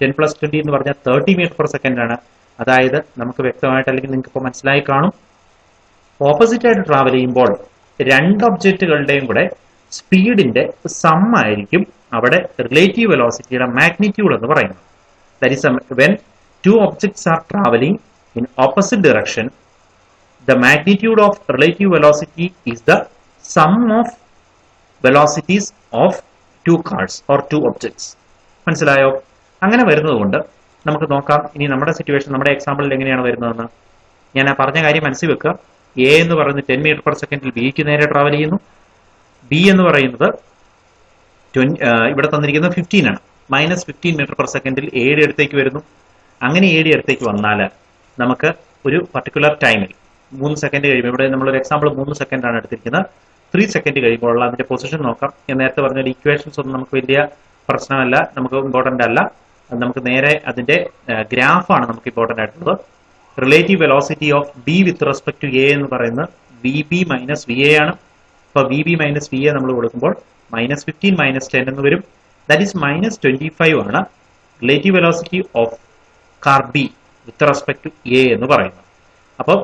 10 + 20 എന്ന് പറഞ്ഞാൽ 30 മീറ്റർ പെർ സെക്കൻഡ് ആണ്. അതായത് നമുക്ക് വ്യക്തമായിട്ട് അല്ലെങ്കിൽ നിങ്ങൾക്ക് ഇപ്പോൾ മനസ്സിലായി കാണും, ഓപ്പോസിറ്റ് ആയിട്ട് ട്രാവൽ ചെയ്യുമ്പോൾ രണ്ട് ഒബ്ജക്റ്റുകളുടെയും കൂടെ സ്പീഡിന്റെ സം ആയിരിക്കും അവിടെ റിലേറ്റീവ് വെലോസിറ്റിയുടെ മാഗ്നിറ്റ്യൂഡ് എന്ന് പറയുന്നത്. That is when two objects are traveling in opposite direction, the magnitude of relative velocity is the sum of velocities of two cars or two objects. മനസ്സിലായോ? അങ്ങനെ വരുന്നതുകൊണ്ട് നമുക്ക് നോക്കാം ഇനി നമ്മുടെ സിറ്റുവേഷൻ, നമ്മുടെ എക്സാമ്പിളിൽ എങ്ങനെയാണ് വരുന്നതെന്ന്. ഞാൻ ആ പറഞ്ഞ കാര്യം മനസ്സിൽ വെക്കുക. എ എന്ന് പറയുന്നത് 10 മീറ്റർ പെർ സെക്കൻഡിൽ ബിക്ക് നേരെ ട്രാവൽ ചെയ്യുന്നു. ബി എന്ന് പറയുന്നത് ഇവിടെ തന്നിരിക്കുന്നത് 15 ആണ്. -15 മീറ്റർ പെർ സെക്കൻഡിൽ എയുടെ അടുത്തേക്ക് വരുന്നു. അങ്ങനെ എയുടെ അടുത്തേക്ക് വന്നാൽ നമുക്ക് ഒരു പർട്ടിക്കുലർ ടൈമിൽ 3 സെക്കൻഡ് കഴിയുമ്പോൾ, ഇവിടെ നമ്മളൊരു എക്സാമ്പിൾ 3 സെക്കൻഡാണ് എടുത്തിരിക്കുന്നത്, 3 സെക്കൻഡ് കഴിയുമ്പോഴുള്ള അതിന്റെ പൊസിഷൻ നോക്കാം. ഞാൻ നേരത്തെ പറഞ്ഞ ഇക്വേഷൻസ് ഒന്നും നമുക്ക് വലിയ പ്രശ്നമല്ല, നമുക്ക് ഇമ്പോർട്ടൻ്റ് അല്ല. നമുക്ക് നേരെ അതിന്റെ ഗ്രാഫാണ് നമുക്ക് ഇമ്പോർട്ടൻ്റ് ആയിട്ടുള്ളത്. Relative velocity of B with respect to A എന്ന് പറയുന്നത് VB - VA ആണ്. അപ്പോൾ VB - VA നമ്മൾ കൊടുക്കുമ്പോൾ -15 - 10 എന്ന് വരും. ദാറ്റ് ഈസ് -25 ആണ് relative velocity of car B with respect to A എന്ന് പറയുന്നത്. അപ്പോൾ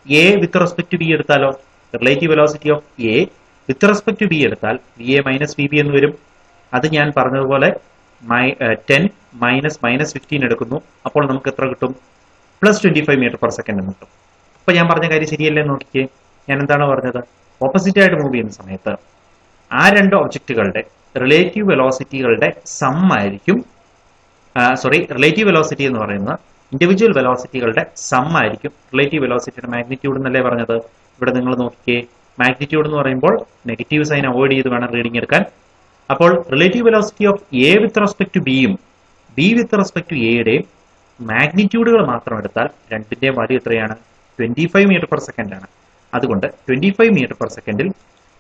A with respect to B എടുത്താലോ, relative velocity of A with respect to B എടുത്താൽ VA - VB എന്ന് വരും. അത് ഞാൻ പറഞ്ഞതുപോലെ 10 മൈനസ് -15 എടുക്കുന്നു. അപ്പോൾ നമുക്ക് എത്ര കിട്ടും, +25 മീറ്റർ പെർ സെക്കൻഡ് എന്ന് കിട്ടും. അപ്പോൾ ഞാൻ പറഞ്ഞ കാര്യം ശരിയല്ലേ നോക്കിക്കേ. ഞാൻ എന്താണ് പറഞ്ഞത്, ഓപ്പോസിറ്റ് ആയിട്ട് മൂവ് ചെയ്യുന്ന സമയത്ത് ആ രണ്ട് ഒബ്ജക്റ്റുകളുടെ റിലേറ്റീവ് വെലോസിറ്റികളുടെ സം ആയിരിക്കും, റിലേറ്റീവ് വെലോസിറ്റി എന്ന് പറയുന്നത് ഇൻഡിവിജ്വൽ വെലോസിറ്റികളുടെ സം ആയിരിക്കും റിലേറ്റീവ് വെലോസിറ്റിയുടെ മാഗ്നിറ്റ്യൂഡ് എന്നല്ലേ പറഞ്ഞത്. ഇവിടെ നിങ്ങൾ നോക്കിക്കേ, മാഗ്നിറ്റ്യൂഡ് എന്ന് പറയുമ്പോൾ നെഗറ്റീവ് സൈൻ അവോയ്ഡ് ചെയ്ത് വേണം റീഡിംഗ് എടുക്കാൻ. അപ്പോൾ relative velocity of A with respect to ബിയും ബി വിത്ത് റെസ്പെക്ട് ടു എയുടെയും മാഗ്നിറ്റ്യൂഡുകൾ മാത്രം എടുത്താൽ രണ്ടിന്റെയും വാല്യൂ എത്രയാണ്, 25 മീറ്റർ പെർ സെക്കൻഡ് ആണ്. അതുകൊണ്ട് 25 മീറ്റർ പെർ സെക്കൻഡിൽ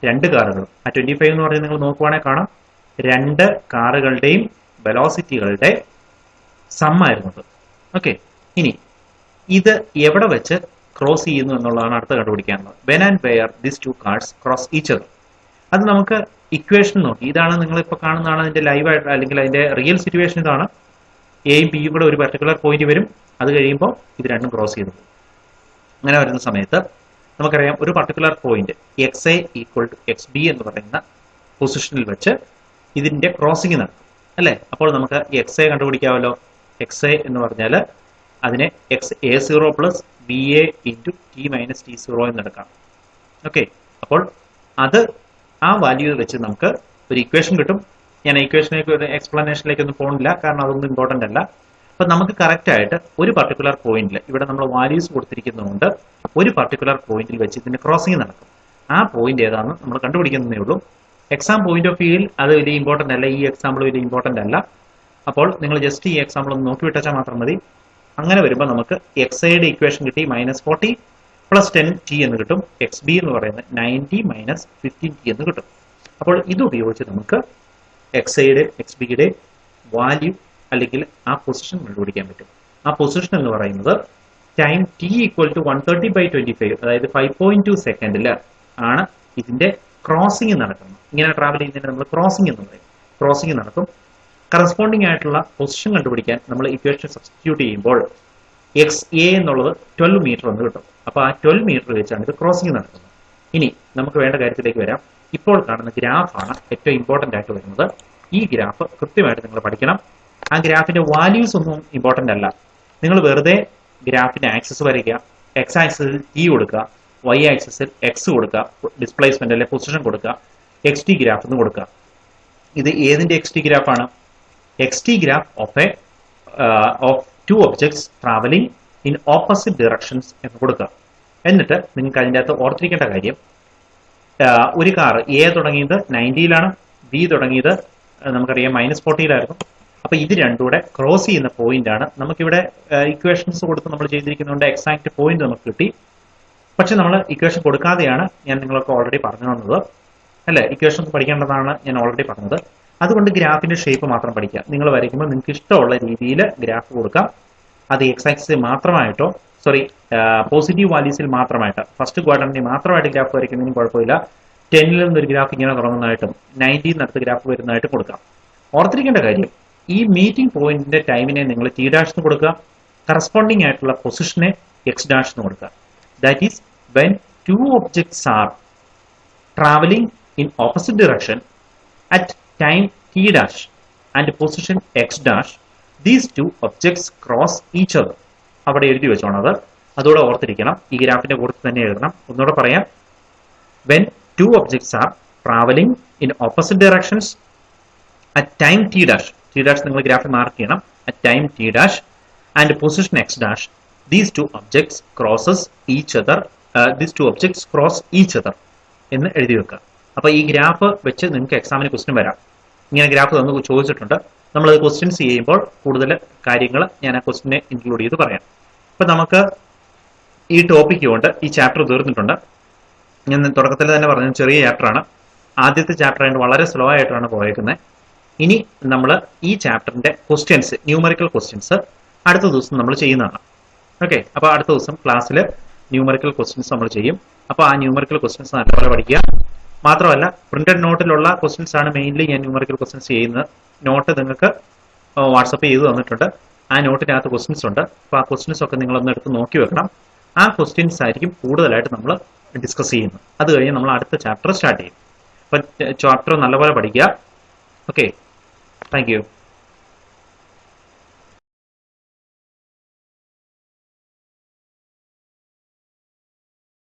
രണ്ട് കാറുകളും, ആ 25 എന്ന് പറയുന്നത് നിങ്ങൾ നോക്കുവാണെങ്കിൽ കാണാം, രണ്ട് കാറുകളുടെയും വെലോസിറ്റികളുടെ സം ആയിരുന്നത്. ഓക്കെ, ഇനി ഇത് എവിടെ വെച്ച് ക്രോസ് ചെയ്യുന്നു എന്നുള്ളതാണ് അടുത്ത് കണ്ടുപിടിക്കാനുള്ളത്. When and where this two cars cross each other. അത് നമുക്ക് ഇക്വേഷൻ നോക്കി, ഇതാണ് നിങ്ങളിപ്പോൾ കാണുന്നതാണ് അതിന്റെ ലൈവായിട്ട് അല്ലെങ്കിൽ അതിന്റെ റിയൽ സിറ്റുവേഷൻ. ഇതാണ് എയും ബിയും കൂടെ ഒരു പർട്ടിക്കുലർ പോയിന്റ് വരും, അത് കഴിയുമ്പോൾ ഇത് രണ്ടും ക്രോസ് ചെയ്തു പോകും. അങ്ങനെ വരുന്ന സമയത്ത് നമുക്കറിയാം ഒരു പർട്ടിക്കുലർ പോയിന്റ് XA = XB എന്ന് പറയുന്ന പൊസിഷനിൽ വെച്ച് ഇതിന്റെ ക്രോസിംഗ് നടക്കും അല്ലേ. അപ്പോൾ നമുക്ക് XA കണ്ടുപിടിക്കാമല്ലോ. XA എന്ന് പറഞ്ഞാൽ അതിനെ XA0 + BA × T - T0 എന്നെടുക്കാം. ഓക്കെ, അപ്പോൾ അത് ആ വാല്യൂ വെച്ച് നമുക്ക് ഒരു ഇക്വേഷൻ കിട്ടും. ഞാൻ ഇക്വേഷനിലേക്ക് ഒരു എക്സ്പ്ലനേഷനിലേക്ക് ഒന്നും പോകുന്നില്ല, കാരണം അതൊന്നും ഇമ്പോർട്ടൻ്റ് അല്ല. അപ്പൊ നമുക്ക് കറക്റ്റ് ആയിട്ട് ഒരു പർട്ടിക്കുലർ പോയിന്റിൽ, ഇവിടെ നമ്മൾ വാല്യൂസ് കൊടുത്തിരിക്കുന്നതുകൊണ്ട് ഒരു പർട്ടിക്കുലർ പോയിന്റിൽ വെച്ച് ഇതിന്റെ ക്രോസിംഗ് നടക്കും. ആ പോയിന്റ് ഏതാണെന്ന് നമ്മൾ കണ്ടുപിടിക്കുന്നതേ ഉള്ളൂ. എക്സാം പോയിന്റ് ഓഫ് വ്യൂയിൽ അത് വലിയ ഇമ്പോർട്ടൻ്റ് അല്ല, ഈ എക്സാമ്പിൾ വലിയ ഇമ്പോർട്ടൻ്റ് അല്ല. അപ്പോൾ നിങ്ങൾ ജസ്റ്റ് ഈ എക്സാമ്പിൾ ഒന്ന് നോക്കി വിട്ടാൽ മാത്രം മതി. അങ്ങനെ വരുമ്പോൾ നമുക്ക് XAയുടെ ഇക്വേഷൻ കിട്ടി, -40 + 10T എന്ന് കിട്ടും. XB എന്ന് പറയുന്നത് 90 - 15T എന്ന് കിട്ടും. അപ്പോൾ ഇത് ഉപയോഗിച്ച് നമുക്ക് XAയുടെ XBയുടെ വാല്യൂ അല്ലെങ്കിൽ ആ പൊസിഷൻ കണ്ടുപിടിക്കാൻ പറ്റും. ആ പൊസിഷൻ എന്ന് പറയുന്നത് ടൈം T = 130/25, അതായത് 5.2 സെക്കൻഡിൽ ആണ് ഇതിന്റെ ക്രോസിംഗ് നടക്കുന്നത്. ഇങ്ങനെ ട്രാവൽ ചെയ്യുന്നതിന് നമ്മൾ ക്രോസിംഗ് എന്ന് പറയും. ക്രോസിംഗ് നടക്കും. കറസ്പോണ്ടിങ് ആയിട്ടുള്ള പൊസിഷൻ കണ്ടുപിടിക്കാൻ നമ്മൾ ഇക്വേഷൻ സബ്സ്റ്റിറ്റ്യൂട്ട് ചെയ്യുമ്പോൾ XA എന്നുള്ളത് 12 മീറ്റർ എന്ന് കിട്ടും. അപ്പോൾ ആ 12 മീറ്റർ വെച്ചാണ് ഇത് ക്രോസിംഗ് നടക്കുന്നത്. ഇനി നമുക്ക് വേണ്ട കാര്യത്തിലേക്ക് വരാം. ഇപ്പോൾ കാണുന്ന ഗ്രാഫാണ് ഏറ്റവും ഇമ്പോർട്ടൻ്റ് ആയിട്ട് വരുന്നത്. ഈ ഗ്രാഫ് കൃത്യമായിട്ട് നിങ്ങൾ പഠിക്കണം. ആ ഗ്രാഫിന്റെ വാല്യൂസ് ഒന്നും ഇമ്പോർട്ടൻ്റ് അല്ല. നിങ്ങൾ വെറുതെ ഗ്രാഫിന്റെ ആക്സിസ് വരയ്ക്കുക, X ആക്സിസിൽ T കൊടുക്കുക, Y ആക്സിസിൽ X കൊടുക്കുക, ഡിസ്പ്ലേസ്മെന്റ് അല്ലെ പൊസിഷൻ കൊടുക്കുക, XT ഗ്രാഫ് എന്ന് കൊടുക്കുക. ഇത് ഏതിന്റെ XT ഗ്രാഫാണ്? XT graph of two objects travelling in opposite directions എന്ന് കൊടുക്കുക. എന്നിട്ട് നിങ്ങൾക്ക് അതിൻ്റെ അകത്ത് ഓർത്തിരിക്കേണ്ട കാര്യം, ഒരു കാർ എ തുടങ്ങിയത് 90-ലാണ്, ബി തുടങ്ങിയത് നമുക്കറിയാം -40-ലായിരുന്നു. അപ്പൊ ഇത് രണ്ടും കൂടെ ക്രോസ് ചെയ്യുന്ന പോയിന്റ് ആണ്. നമുക്കിവിടെ ഇക്വേഷൻസ് കൊടുത്ത് നമ്മൾ ചെയ്തിരിക്കുന്നതുകൊണ്ട് എക്സാക്ട് പോയിന്റ് നമുക്ക് കിട്ടി. പക്ഷെ നമ്മൾ ഇക്വേഷൻ കൊടുക്കാതെയാണ് ഞാൻ നിങ്ങൾക്ക് ഓൾറെഡി പറഞ്ഞു തന്നത് അല്ലെ. ഇക്വേഷൻസ് പഠിക്കേണ്ടതാണ് ഞാൻ ഓൾറെഡി പറഞ്ഞത്. അതുകൊണ്ട് ഗ്രാഫിന്റെ ഷേപ്പ് മാത്രം പഠിക്കുക. നിങ്ങൾ വരയ്ക്കുമ്പോൾ നിങ്ങൾക്ക് ഇഷ്ടമുള്ള രീതിയിൽ ഗ്രാഫ് കൊടുക്കാം. അത് എക്സ് ആക്സിസിൽ മാത്രമായിട്ടോ പോസിറ്റീവ് വാല്യൂസിൽ മാത്രമായിട്ട്, ഫസ്റ്റ് ക്വാഡ്രന്റിൽ മാത്രമായിട്ട് ഗ്രാഫ് വരയ്ക്കുന്നതിനും കുഴപ്പമില്ല. 10-ൽ നിന്നൊരു ഗ്രാഫ് ഇങ്ങനെ തുടങ്ങുന്നതായിട്ടും 90-ന് ഗ്രാഫ് വരുന്നതായിട്ടും കൊടുക്കാം. ഓർത്തിരിക്കേണ്ട കാര്യം, ഈ മീറ്റിംഗ് പോയിന്റിന്റെ ടൈമിനെ നിങ്ങൾ T' എന്ന് കൊടുക്കുക, കറസ്പോണ്ടിങ് ആയിട്ടുള്ള പൊസിഷനെ X' എന്ന് കൊടുക്കുക. That is when two objects are traveling in opposite direction at time T' and position X', these two objects cross each other. അവിടെ എഴുതി വെച്ചോണത്, അതോടെ ഓർത്തിരിക്കണം. ഈ ഗ്രാഫിന്റെ കൂട്ടത്തിൽ തന്നെ എഴുതണം. ഒന്നുകൂടെ പറയാം. when two objects are traveling in opposite directions at time T', നിങ്ങൾ ഗ്രാഫിൽ മാർക്ക് ചെയ്യണം, at time T' and position X', these two objects cross each other എന്ന് എഴുതി വെക്കുക. അപ്പൊ ഈ ഗ്രാഫ് വെച്ച് നിങ്ങൾക്ക് എക്സാമിന് ക്വസ്റ്റ്യൻ വരാം. ഇങ്ങനെ ഗ്രാഫ് തന്നു ചോദിച്ചിട്ടുണ്ട്. നമ്മളത് ക്വസ്റ്റ്യൻസ് ചെയ്യുമ്പോൾ കൂടുതൽ കാര്യങ്ങൾ ഞാൻ ആ ക്വസ്റ്റ്യനെ ഇൻക്ലൂഡ് ചെയ്ത് പറയാം. അപ്പൊ നമുക്ക് ഈ ടോപ്പിക് കൊണ്ട് ഈ ചാപ്റ്റർ തീർന്നിട്ടുണ്ട്. ഞാൻ തുടക്കത്തിൽ തന്നെ പറഞ്ഞു, ചെറിയ ചാപ്റ്ററാണ്. ആദ്യത്തെ ചാപ്റ്റർ ആയിട്ട് വളരെ സ്ലോ ആയിട്ടാണ് പോയേക്കുന്നത്. ഇനി നമ്മൾ ഈ ചാപ്റ്ററിന്റെ ക്വസ്റ്റ്യൻസ്, ന്യൂമറിക്കൽ ക്വസ്റ്റ്യൻസ് അടുത്ത ദിവസം നമ്മൾ ചെയ്യുന്നതാണ്. ഓക്കെ, അപ്പൊ അടുത്ത ദിവസം ക്ലാസ്സിൽ ന്യൂമറിക്കൽ ക്വസ്റ്റ്യൻസ് നമ്മൾ ചെയ്യും. അപ്പൊ ആ ന്യൂമറിക്കൽ ക്വസ്റ്റ്യൻസ് നല്ലപോലെ പഠിക്കുക. മാത്രമല്ല പ്രിന്റഡ് നോട്ടിലുള്ള ക്വസ്റ്റ്യൻസ് ആണ് മെയിൻലി ഞാൻ ന്യൂമറിക്കൽ ക്വസ്റ്റ്യൻസ് ചെയ്യുന്നത്. നോട്ട് നിങ്ങൾക്ക് വാട്സപ്പ് ചെയ്ത് തന്നിട്ടുണ്ട്. ആ നോട്ടിനകത്ത് ക്വസ്റ്റ്യൻസ് ഉണ്ട്. അപ്പൊ ആ ക്വസ്റ്റ്യൻസ് ഒക്കെ നിങ്ങളൊന്ന് എടുത്ത് നോക്കി വെക്കണം. ആ ക്വസ്റ്റ്യൻസ് ആയിരിക്കും കൂടുതലായിട്ട് നമ്മൾ ഡിസ്കസ് ചെയ്യുന്നത്. അത് കഴിഞ്ഞ് നമ്മൾ അടുത്ത ചാപ്റ്റർ സ്റ്റാർട്ട് ചെയ്യും. അപ്പൊ ചാപ്റ്റർ നല്ലപോലെ പഠിക്കുക. Okay, thank you.